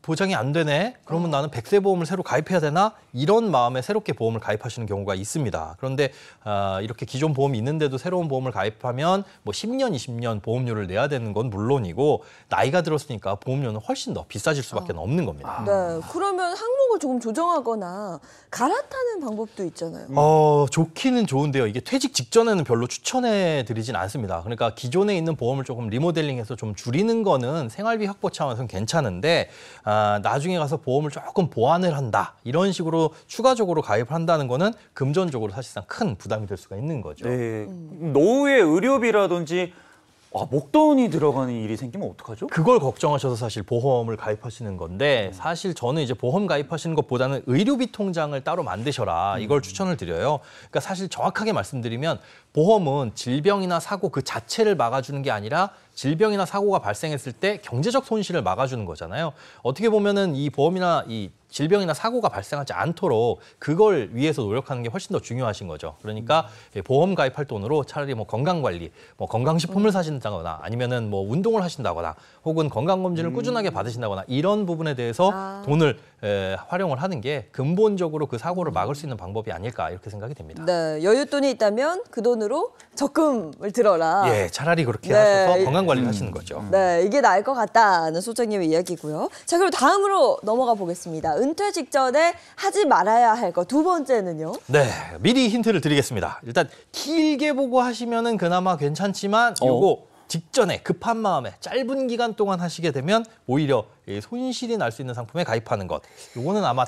S7: 보장이 안 되네? 그러면 나는 100세 보험을 새로 가입해야 되나? 이런 마음에 새롭게 보험을 가입하시는 경우가 있습니다. 그런데 이렇게 기존 보험이 있는데도 새로운 보험을 가입하면 뭐 10년, 20년 보험료를 내야 되는 건 물론이고 나이가 들었으니까 보험료는 훨씬 더 비싸질 수밖에 없는 겁니다.
S2: 네, 그러면 항목을 조금 조정하거나 갈아타는 방법도 있잖아요.
S7: 좋기는 좋은데요. 이게 퇴직 직전에는 별로 추천해드리진 않습니다. 그러니까 기존에 있는 보험을 조금 리모델링해서 좀 줄이는 거는 생활비 확보 차원에서는 괜찮은데 나중에 가서 보험을 조금 보완을 한다. 이런 식으로 추가적으로 가입을 한다는 거는 금전적으로 사실상 큰 부담이 될 수가 있는 거죠.
S5: 네. 노후의 의료비라든지 목돈이 들어가는 일이 생기면 어떡하죠?
S7: 그걸 걱정하셔서 사실 보험을 가입하시는 건데 사실 저는 이제 보험 가입하시는 것보다는 의료비 통장을 따로 만드셔라 이걸 추천을 드려요. 그러니까 사실 정확하게 말씀드리면 보험은 질병이나 사고 그 자체를 막아주는 게 아니라 질병이나 사고가 발생했을 때 경제적 손실을 막아주는 거잖아요. 어떻게 보면은 이 보험이나 이 질병이나 사고가 발생하지 않도록 그걸 위해서 노력하는 게 훨씬 더 중요하신 거죠. 그러니까 보험 가입할 돈으로 차라리 뭐 건강관리, 뭐 건강식품을 사신다거나 아니면은 뭐 운동을 하신다거나 혹은 건강검진을 꾸준하게 받으신다거나 이런 부분에 대해서 돈을 활용을 하는 게 근본적으로 그 사고를 막을 수 있는 방법이 아닐까 이렇게 생각이 됩니다.
S2: 네, 여윳돈이 있다면 그 돈으로 적금을 들어라.
S7: 예, 차라리 그렇게 하셔서 건강관리를 하시는 거죠.
S2: 네, 이게 나을 것 같다는 소장님의 이야기고요. 자, 그럼 다음으로 넘어가 보겠습니다. 은퇴 직전에 하지 말아야 할 거 두 번째는요?
S7: 네, 미리 힌트를 드리겠습니다. 일단 길게 보고 하시면은 그나마 괜찮지만 요거 직전에 급한 마음에 짧은 기간 동안 하시게 되면 오히려 손실이 날 수 있는 상품에 가입하는 것. 요거는 아마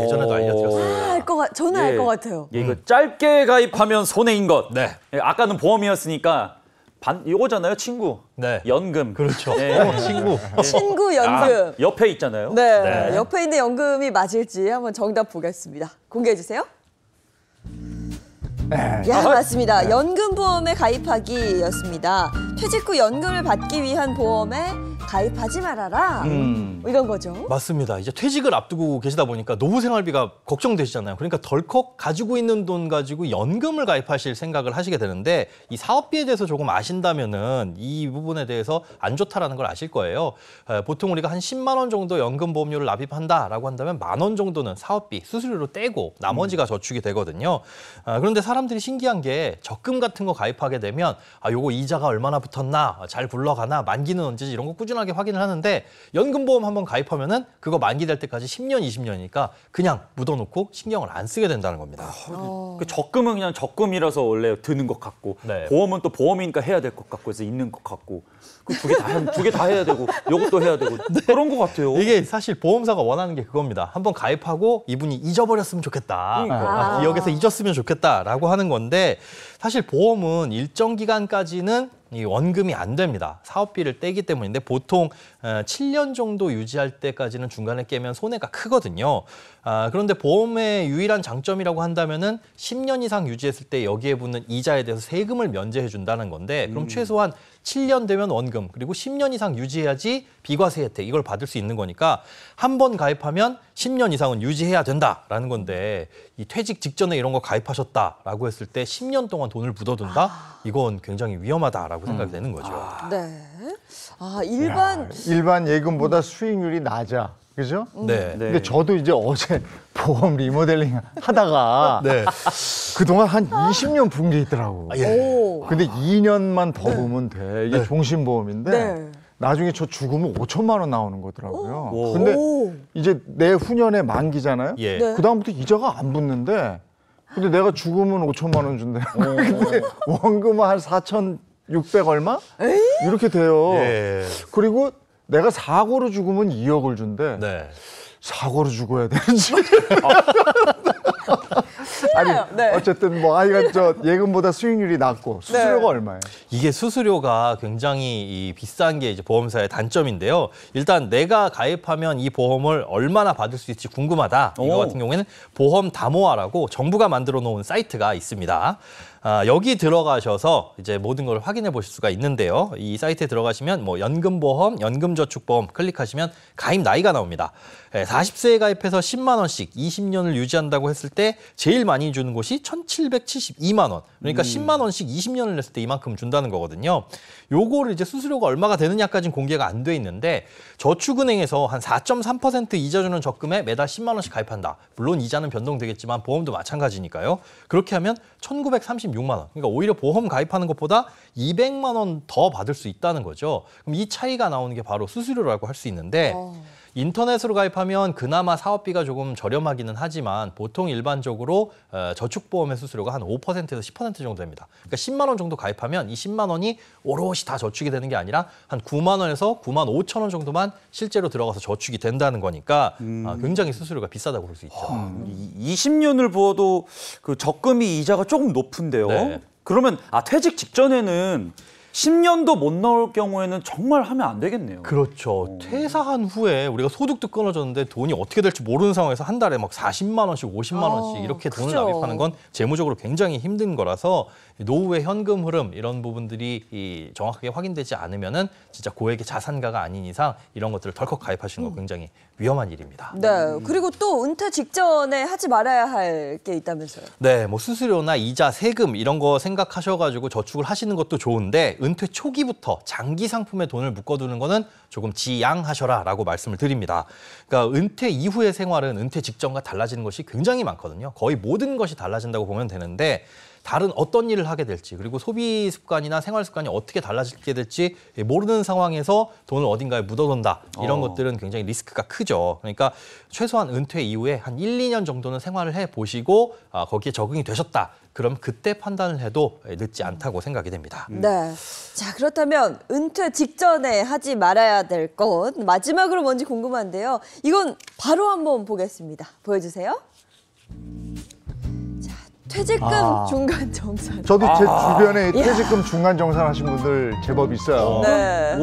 S7: 예전에도 알려드렸습니다.
S2: 저는 알 것 같아요.
S5: 이거 짧게 가입하면 손해인 것.
S7: 네.
S5: 아까는 보험이었으니까 이거잖아요, 친구.
S7: 네.
S5: 연금.
S7: 그렇죠.
S5: 네.
S7: 친구.
S2: 친구 연금.
S5: 옆에 있잖아요.
S2: 네, 옆에 있는 연금이 맞을지 한번 정답 보겠습니다. 공개해 주세요. 맞습니다. 연금보험에 가입하기였습니다. 퇴직 후 연금을 받기 위한 보험에 가입하지 말아라. 이런 거죠.
S7: 맞습니다. 이제 퇴직을 앞두고 계시다 보니까 노후 생활비가 걱정되시잖아요. 그러니까 덜컥 가지고 있는 돈 가지고 연금을 가입하실 생각을 하시게 되는데 이 사업비에 대해서 조금 아신다면은 이 부분에 대해서 안 좋다라는 걸 아실 거예요. 보통 우리가 한 10만 원 정도 연금 보험료를 납입한다라고 한다면 10,000원 정도는 사업비, 수수료로 떼고 나머지가 저축이 되거든요. 그런데 사람들이 신기한 게 적금 같은 거 가입하게 되면 요거 이자가 얼마나 붙었나, 잘 굴러가나, 만기는 언제지 이런 거 꾸준하게 확인을 하는데 연금보험 한번 가입하면은 그거 만기 될 때까지 10년, 20년이니까 그냥 묻어놓고 신경을 안 쓰게 된다는 겁니다.
S5: 그 적금은 그냥 적금이라서 원래 드는 것 같고
S7: 네.
S5: 보험은 또 보험이니까 해야 될 것 같고 해서 있는 것 같고 그 두 개 다 해야 되고 요것도 해야 되고 그런 것 같아요.
S7: 이게 사실 보험사가 원하는 게 그겁니다. 한번 가입하고 이분이 잊어버렸으면 좋겠다.
S5: 그러니까.
S7: 기억에서 잊었으면 좋겠다라고 하는 건데 사실 보험은 일정 기간까지는 이 원금이 안 됩니다. 사업비를 떼기 때문인데 보통 7년 정도 유지할 때까지는 중간에 깨면 손해가 크거든요. 그런데 보험의 유일한 장점이라고 한다면은 10년 이상 유지했을 때 여기에 붙는 이자에 대해서 세금을 면제해 준다는 건데 그럼 최소한 7년 되면 원금 그리고 10년 이상 유지해야지 비과세 혜택 이걸 받을 수 있는 거니까 한 번 가입하면 10년 이상은 유지해야 된다라는 건데 이 퇴직 직전에 이런 거 가입하셨다라고 했을 때 10년 동안 돈을 묻어둔다? 이건 굉장히 위험하다라고 생각이 되는 거죠.
S2: 네.
S1: 일반 예금보다 수익률이 낮아. 그죠?
S7: 네.
S1: 근데 저도 이제 어제 보험 리모델링 하다가
S7: 네.
S1: 그동안 한 20년 분 게 있더라고. 근데 2년만 더 보면 돼. 이게 종신보험인데
S2: 네.
S1: 나중에 저 죽으면 5천만 원 나오는 거더라고요. 근데 이제 내 후년에 만기잖아요.
S7: 예.
S2: 네.
S1: 그다음부터 이자가 안 붙는데 근데 내가 죽으면 5천만 원 준대. 근데 원금은 한 4,600 얼마? 이렇게 돼요.
S7: 예.
S1: 그리고 내가 사고로 죽으면 2억을 준대.
S7: 네.
S1: 사고로 죽어야 되는지.
S2: 신나요. 네.
S1: 어쨌든 뭐 아이가 저 예금보다 수익률이 낮고 수수료가
S2: 네.
S1: 얼마예요?
S7: 이게 수수료가 굉장히 비싼 게 이제 보험사의 단점인데요. 일단 내가 가입하면 이 보험을 얼마나 받을 수 있을지 궁금하다. 이거 같은 경우에는 보험 담호화라고 정부가 만들어 놓은 사이트가 있습니다. 여기 들어가셔서 이제 모든 걸 확인해 보실 수가 있는데요. 이 사이트에 들어가시면 뭐 연금보험, 연금저축보험 클릭하시면 가입 나이가 나옵니다. 40세에 가입해서 10만 원씩 20년을 유지한다고 했을 때 제일 많이 주는 곳이 1,772만 원. 그러니까 10만 원씩 20년을 냈을 때 이만큼 준다는 거거든요. 요거를 이제 수수료가 얼마가 되느냐까지는 공개가 안 돼 있는데 저축은행에서 한 4.3% 이자 주는 적금에 매달 10만 원씩 가입한다. 물론 이자는 변동되겠지만 보험도 마찬가지니까요. 그렇게 하면 1,936만 원. 그러니까 오히려 보험 가입하는 것보다 200만 원 더 받을 수 있다는 거죠. 그럼 이 차이가 나오는 게 바로 수수료라고 할 수 있는데 인터넷으로 가입하면 그나마 사업비가 조금 저렴하기는 하지만 보통 일반적으로 저축보험의 수수료가 한 5%에서 10% 정도 됩니다. 그러니까 10만 원 정도 가입하면 이 10만 원이 오롯이 다 저축이 되는 게 아니라 한 9만 원에서 9만 5천 원 정도만 실제로 들어가서 저축이 된다는 거니까 굉장히 수수료가 비싸다고 볼 수 있죠.
S5: 20년을 부어도 그 적금이 이자가 조금 높은데요.
S7: 네.
S5: 그러면 퇴직 직전에는 10년도 못 넣을 경우에는 정말 하면 안 되겠네요.
S7: 그렇죠. 퇴사한 후에 우리가 소득도 끊어졌는데 돈이 어떻게 될지 모르는 상황에서 한 달에 막 40만 원씩, 50만 원씩 이렇게 돈을
S2: 그죠.
S7: 납입하는 건 재무적으로 굉장히 힘든 거라서 노후의 현금 흐름 이런 부분들이 정확하게 확인되지 않으면은 진짜 고액의 자산가가 아닌 이상 이런 것들을 덜컥 가입하시는 거 굉장히 위험한 일입니다.
S2: 네. 그리고 또 은퇴 직전에 하지 말아야 할 게 있다면서요.
S7: 네, 뭐 수수료나 이자, 세금 이런 거 생각하셔가지고 저축을 하시는 것도 좋은데 은퇴 초기부터 장기 상품에 돈을 묶어두는 거는 조금 지양하셔라라고 말씀을 드립니다. 그러니까 은퇴 이후의 생활은 은퇴 직전과 달라지는 것이 굉장히 많거든요. 거의 모든 것이 달라진다고 보면 되는데 다른 어떤 일을 하게 될지 그리고 소비 습관이나 생활 습관이 어떻게 달라지게 될지 모르는 상황에서 돈을 어딘가에 묻어둔다. 이런 것들은 굉장히 리스크가 크죠. 그러니까 최소한 은퇴 이후에 한 1, 2년 정도는 생활을 해보시고 거기에 적응이 되셨다. 그럼 그때 판단을 해도 늦지 않다고 생각이 됩니다.
S2: 네. 자, 그렇다면 은퇴 직전에 하지 말아야 될 것 마지막으로 뭔지 궁금한데요. 이건 바로 한번 보겠습니다. 보여주세요. 자, 퇴직금 중간 정산.
S1: 저도 제 주변에 퇴직금 중간 정산하신 분들 제법 있어요.
S2: 네.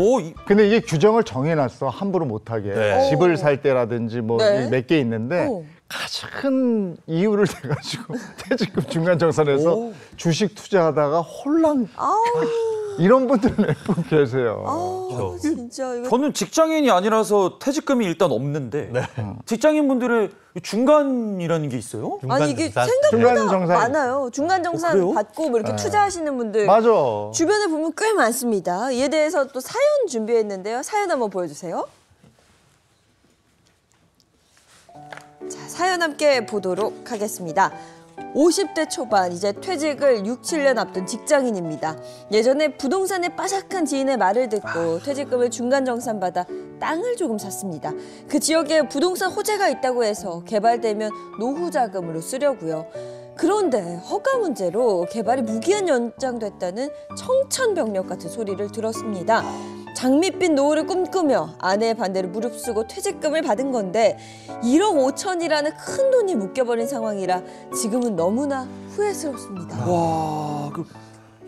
S1: 근데 이게 규정을 정해놨어. 함부로 못하게.
S7: 네.
S1: 집을 살 때라든지 뭐
S2: 네.
S1: 몇 개 있는데 가장 큰 이유를 대가지고 퇴직금 중간 정산해서 주식 투자하다가 홀랑 이런 분들 몇 분 계세요.
S2: 진짜 이거
S5: 저는 직장인이 아니라서 퇴직금이 일단 없는데 직장인분들의 중간이라는 게 있어요?
S2: 아니 이게
S7: 중간
S2: 생각보다
S1: 정산.
S2: 많아요. 중간 정산
S5: 그래요?
S2: 받고 뭐 이렇게 투자하시는 분들
S1: 맞아.
S2: 주변에 보면 꽤 많습니다. 이에 대해서 또 사연 준비했는데요. 사연 한번 보여주세요. 자, 사연 함께 보도록 하겠습니다. 50대 초반, 이제 퇴직을 6, 7년 앞둔 직장인입니다. 예전에 부동산에 빠삭한 지인의 말을 듣고 퇴직금을 중간 정산받아 땅을 조금 샀습니다. 그 지역에 부동산 호재가 있다고 해서 개발되면 노후 자금으로 쓰려고요. 그런데 허가 문제로 개발이 무기한 연장됐다는 청천벽력 같은 소리를 들었습니다. 장밋빛 노후를 꿈꾸며 아내의 반대를 무릅쓰고 퇴직금을 받은 건데 1억 5천이라는 큰 돈이 묶여버린 상황이라 지금은 너무나 후회스럽습니다.
S5: 와, 그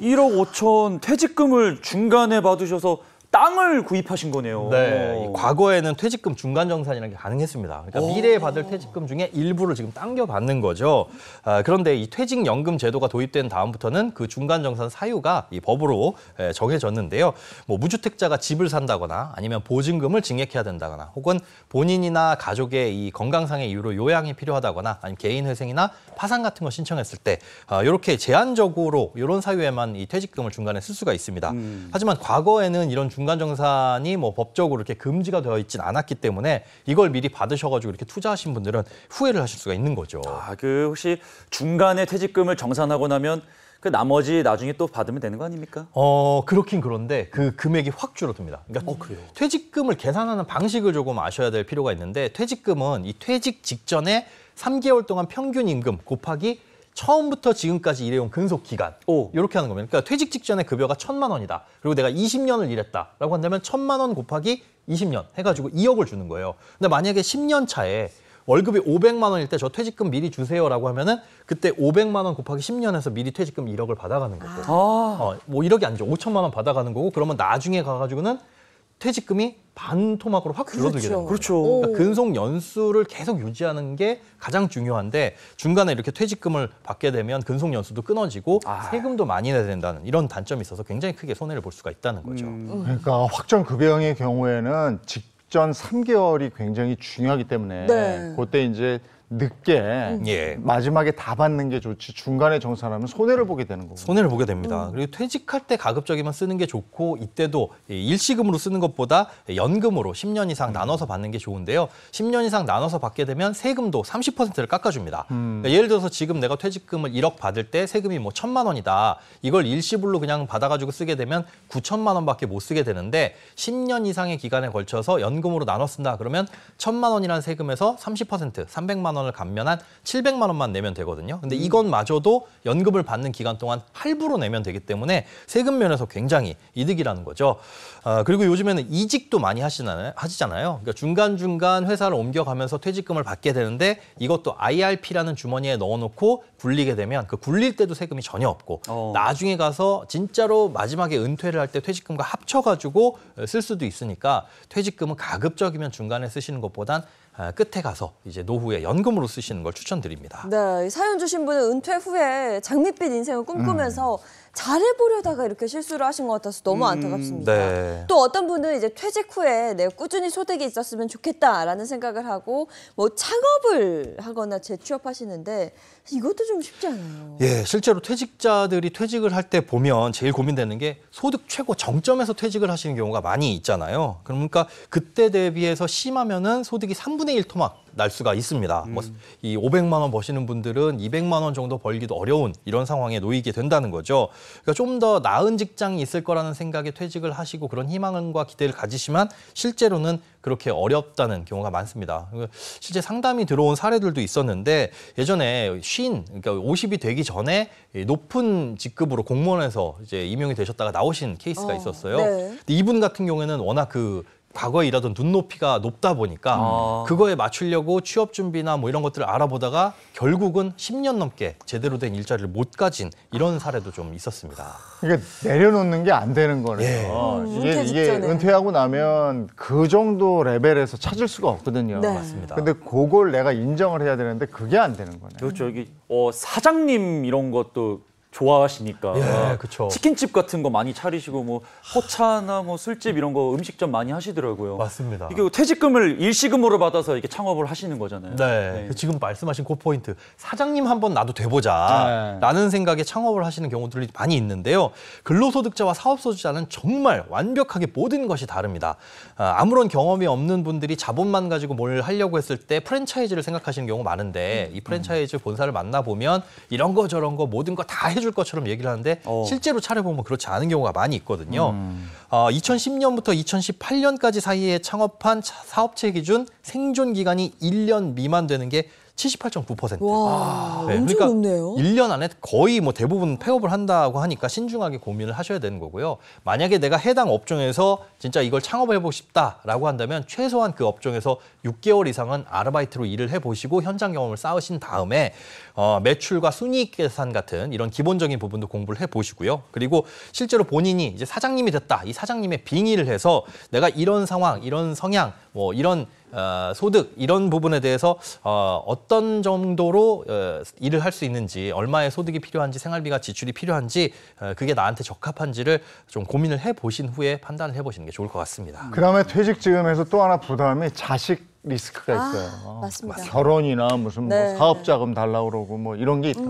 S5: 1억 5천 퇴직금을 중간에 받으셔서 땅을 구입하신 거네요.
S7: 네, 이 과거에는 퇴직금 중간 정산이라는 게 가능했습니다. 그러니까 미래에 받을 퇴직금 중에 일부를 지금 당겨 받는 거죠. 그런데 이 퇴직연금 제도가 도입된 다음부터는 그 중간 정산 사유가 이 법으로 정해졌는데요. 뭐 무주택자가 집을 산다거나 아니면 보증금을 증액해야 된다거나 혹은 본인이나 가족의 이 건강상의 이유로 요양이 필요하다거나 아니면 개인 회생이나 파산 같은 거 신청했을 때 이렇게 제한적으로 이런 사유에만 이 퇴직금을 중간에 쓸 수가 있습니다. 하지만 과거에는 이런 중간 정산이 뭐 법적으로 이렇게 금지가 되어 있진 않았기 때문에 이걸 미리 받으셔가지고 이렇게 투자하신 분들은 후회를 하실 수가 있는 거죠.
S5: 그 혹시 중간에 퇴직금을 정산하고 나면 그 나머지 나중에 또 받으면 되는 거 아닙니까?
S7: 그렇긴 그런데 그 금액이 확 줄어듭니다. 그러니까
S5: 그래요?
S7: 퇴직금을 계산하는 방식을 조금 아셔야 될 필요가 있는데 퇴직금은 이 퇴직 직전에 3개월 동안 평균 임금 곱하기 처음부터 지금까지 일해온 근속 기간 이렇게 하는 겁니다. 그러니까 퇴직 직전에 급여가 1,000만 원이다. 그리고 내가 20년을 일했다라고 한다면 1,000만 원 곱하기 20년 해가지고 2억을 주는 거예요. 근데 만약에 10년 차에 월급이 500만 원일 때 저 퇴직금 미리 주세요라고 하면은 그때 500만 원 곱하기 10년에서 미리 퇴직금 1억을 받아가는 거고. 뭐 1억이 아니죠. 5천만 원 받아가는 거고 그러면 나중에 가가지고는 퇴직금이 반토막으로 확 줄어들게 되는 거죠.
S5: 그렇죠.
S7: 그러니까 근속 연수를 계속 유지하는 게 가장 중요한데 중간에 이렇게 퇴직금을 받게 되면 근속 연수도 끊어지고 세금도 많이 내야 된다는 이런 단점이 있어서 굉장히 크게 손해를 볼 수가 있다는 거죠.
S1: 그러니까 확정 급여형의 경우에는 직전 3개월이 굉장히 중요하기 때문에
S2: 네.
S1: 그때 이제 늦게
S7: 예.
S1: 마지막에 다 받는 게 좋지 중간에 정산하면 손해를 보게 되는 거고.
S7: 손해를 보게 됩니다. 그리고 퇴직할 때 가급적이면 쓰는 게 좋고 이때도 일시금으로 쓰는 것보다 연금으로 10년 이상 나눠서 받는 게 좋은데요. 10년 이상 나눠서 받게 되면 세금도 30%를 깎아줍니다. 그러니까 예를 들어서 지금 내가 퇴직금을 1억 받을 때 세금이 뭐 1,000만 원이다. 이걸 일시불로 그냥 받아가지고 쓰게 되면 9천만 원밖에 못 쓰게 되는데 10년 이상의 기간에 걸쳐서 연금으로 나눠 쓴다. 그러면 1,000만 원이라는 세금에서 30%, 300만 원을 감면한 700만 원만 내면 되거든요. 근데 이것마저도 연금을 받는 기간 동안 할부로 내면 되기 때문에 세금 면에서 굉장히 이득이라는 거죠. 그리고 요즘에는 이직도 많이 하시잖아요. 그러니까 중간중간 회사를 옮겨가면서 퇴직금을 받게 되는데 이것도 IRP라는 주머니에 넣어놓고 굴리게 되면 그 굴릴 때도 세금이 전혀 없고 나중에 가서 진짜로 마지막에 은퇴를 할 때 퇴직금과 합쳐가지고 쓸 수도 있으니까 퇴직금은 가급적이면 중간에 쓰시는 것보단 끝에 가서 이제 노후에 연금으로 쓰시는 걸 추천드립니다.
S2: 네, 사연 주신 분은 은퇴 후에 장밋빛 인생을 꿈꾸면서 잘해보려다가 이렇게 실수를 하신 것 같아서 너무 안타깝습니다.
S7: 네.
S2: 또 어떤 분은 이제 퇴직 후에 내가 꾸준히 소득이 있었으면 좋겠다라는 생각을 하고 뭐 창업을 하거나 재취업하시는데 이것도 좀 쉽지 않아요.
S7: 예, 실제로 퇴직자들이 퇴직을 할 때 보면 제일 고민되는 게 소득 최고 정점에서 퇴직을 하시는 경우가 많이 있잖아요. 그러니까 그때 대비해서 심하면은 소득이 3분의 1 토막 날 수가 있습니다. 뭐 이 500만 원 버시는 분들은 200만 원 정도 벌기도 어려운 이런 상황에 놓이게 된다는 거죠. 그러니까 좀 더 나은 직장이 있을 거라는 생각에 퇴직을 하시고 그런 희망과 기대를 가지시면 실제로는 그렇게 어렵다는 경우가 많습니다. 실제 상담이 들어온 사례들도 있었는데 예전에 그러니까 50이 되기 전에 높은 직급으로 공무원에서 이제 임용이 되셨다가 나오신 케이스가 있었어요.
S2: 네.
S7: 근데 이분 같은 경우에는 워낙 과거에 일하던 눈높이가 높다 보니까 그거에 맞추려고 취업 준비나 뭐 이런 것들을 알아보다가 결국은 10년 넘게 제대로 된 일자리를 못 가진 이런 사례도 좀 있었습니다.
S1: 그러니까 내려놓는 게 안 되는 거네요.
S2: 은퇴
S1: 이게
S2: 직전에.
S1: 은퇴하고 나면 그 정도 레벨에서 찾을 수가 없거든요.
S2: 네.
S7: 맞습니다.
S1: 근데 그걸 내가 인정을 해야 되는데 그게 안 되는 거네요.
S5: 그렇죠. 여기 사장님 이런 것도 좋아하시니까
S7: 예, 그쵸.
S5: 치킨집 같은 거 많이 차리시고 뭐 포차나 뭐 술집 이런 거 음식점 많이 하시더라고요.
S7: 맞습니다.
S5: 이게 퇴직금을 일시금으로 받아서 이렇게 창업을 하시는 거잖아요.
S7: 네. 지금 말씀하신 그 포인트. 사장님 한번 나도 돼보자 라는 생각에 창업을 하시는 경우들이 많이 있는데요. 근로소득자와 사업소득자는 정말 완벽하게 모든 것이 다릅니다. 아무런 경험이 없는 분들이 자본만 가지고 뭘 하려고 했을 때 프랜차이즈를 생각하시는 경우가 많은데 이 프랜차이즈 본사를 만나보면 이런 거 저런 거 모든 거 다 해줄 것처럼 얘기를 하는데 실제로 차려보면 그렇지 않은 경우가 많이 있거든요. 2010년부터 2018년까지 사이에 창업한 사업체 기준 생존 기간이 1년 미만 되는 게 78.9%.
S2: 와,
S7: 네,
S2: 엄청
S7: 그러니까
S2: 높네요.
S7: 1년 안에 거의 뭐 대부분 폐업을 한다고 하니까 신중하게 고민을 하셔야 되는 거고요. 만약에 내가 해당 업종에서 진짜 이걸 창업을 해보고 싶다라고 한다면 최소한 그 업종에서 6개월 이상은 아르바이트로 일을 해보시고 현장 경험을 쌓으신 다음에 매출과 순이익 계산 같은 이런 기본적인 부분도 공부를 해보시고요. 그리고 실제로 본인이 이제 사장님이 됐다. 이 사장님의 빙의를 해서 내가 이런 상황, 이런 성향, 뭐 이런 소득 이런 부분에 대해서 어떤 정도로 일을 할 수 있는지 얼마의 소득이 필요한지 생활비가 지출이 필요한지 그게 나한테 적합한지를 좀 고민을 해보신 후에 판단을 해보시는 게 좋을 것 같습니다.
S1: 그다음에 퇴직지금에서 또 하나 부담이 자식 리스크가 있어요.
S2: 맞습니다.
S1: 결혼이나 무슨
S2: 네.
S1: 뭐 사업자금 달라고 그러고 뭐 이런 게 있다.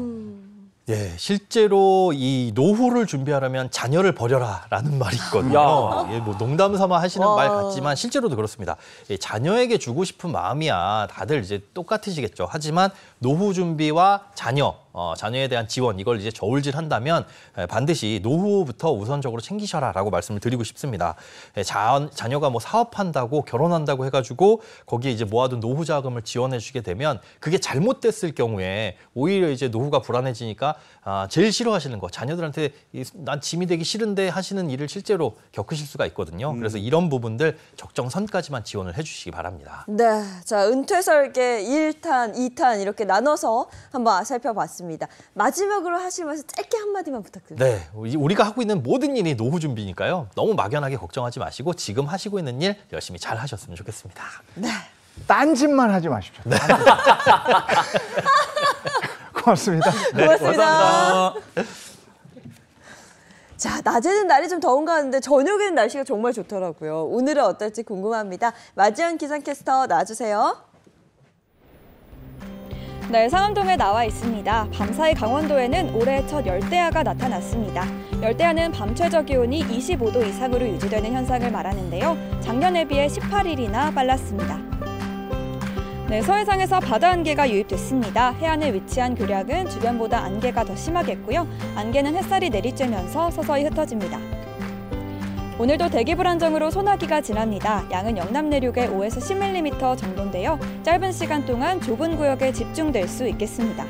S7: 예, 실제로 이 노후를 준비하려면 자녀를 버려라라는 말이 있거든요. 예, 뭐 농담 삼아 하시는 말 같지만 실제로도 그렇습니다. 예, 자녀에게 주고 싶은 마음이야 다들 이제 똑같으시겠죠. 하지만 노후 준비와 자녀에 대한 지원 이걸 이제 저울질한다면 반드시 노후부터 우선적으로 챙기셔라라고 말씀을 드리고 싶습니다. 자녀가 뭐 사업한다고 결혼한다고 해가지고 거기에 이제 모아둔 노후 자금을 지원해주게 되면 그게 잘못됐을 경우에 오히려 이제 노후가 불안해지니까 제일 싫어하시는 거 자녀들한테 난 짐이 되기 싫은데 하시는 일을 실제로 겪으실 수가 있거든요. 그래서 이런 부분들 적정선까지만 지원을 해주시기 바랍니다.
S2: 네, 자 은퇴 설계 1탄, 2탄 이렇게 나눠서 한번 살펴봤습니다. 마지막으로 하시면서 짧게 한마디만 부탁드립니다.
S7: 네, 우리가 하고 있는 모든 일이 노후 준비니까요. 너무 막연하게 걱정하지 마시고 지금 하시고 있는 일 열심히 잘 하셨으면 좋겠습니다.
S2: 네.
S1: 딴짓만 하지 마십시오. 네. 고맙습니다.
S2: 네, 고맙습니다.
S5: 감사합니다.
S2: 자, 낮에는 날이 좀 더운가 하는데 저녁에는 날씨가 정말 좋더라고요. 오늘은 어떨지 궁금합니다. 마지연 기상캐스터 나와주세요.
S4: 네, 상암동에 나와 있습니다. 밤사이 강원도에는 올해 첫 열대야가 나타났습니다. 열대야는 밤 최저 기온이 25도 이상으로 유지되는 현상을 말하는데요. 작년에 비해 18일이나 빨랐습니다. 네, 서해상에서 바다 안개가 유입됐습니다. 해안에 위치한 교량은 주변보다 안개가 더 심하겠고요. 안개는 햇살이 내리쬐면서 서서히 흩어집니다. 오늘도 대기 불안정으로 소나기가 지납니다. 양은 영남 내륙에 5에서 10mm 정도인데요. 짧은 시간 동안 좁은 구역에 집중될 수 있겠습니다.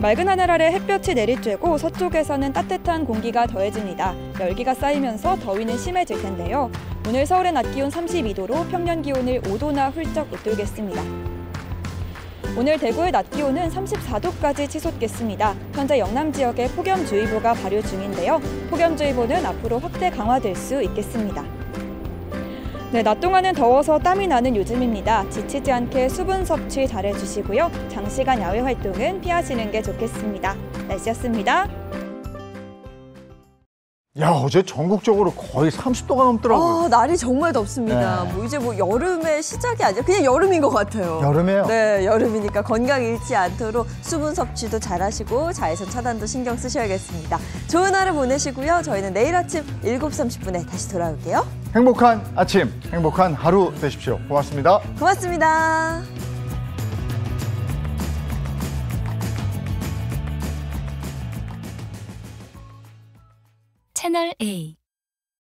S4: 맑은 하늘 아래 햇볕이 내리쬐고 서쪽에서는 따뜻한 공기가 더해집니다. 열기가 쌓이면서 더위는 심해질 텐데요. 오늘 서울의 낮 기온 32도로 평년 기온을 5도나 훌쩍 웃돌겠습니다. 오늘 대구의 낮 기온은 34도까지 치솟겠습니다. 현재 영남 지역에 폭염주의보가 발효 중인데요. 폭염주의보는 앞으로 확대 강화될 수 있겠습니다. 네, 낮 동안은 더워서 땀이 나는 요즘입니다. 지치지 않게 수분 섭취 잘해주시고요. 장시간 야외 활동은 피하시는 게 좋겠습니다. 날씨였습니다.
S1: 야, 어제 전국적으로 거의 30도가 넘더라고요.
S2: 날이 정말 덥습니다.
S1: 네.
S2: 뭐 이제 뭐 여름의 시작이 아니라 그냥 여름인 것 같아요.
S1: 여름에요?
S2: 네, 여름이니까 건강 잃지 않도록 수분 섭취도 잘하시고 자외선 차단도 신경 쓰셔야겠습니다. 좋은 하루 보내시고요. 저희는 내일 아침 7시 30분에 다시 돌아올게요.
S1: 행복한 아침, 행복한 하루 되십시오. 고맙습니다.
S2: 고맙습니다.
S8: 채널 A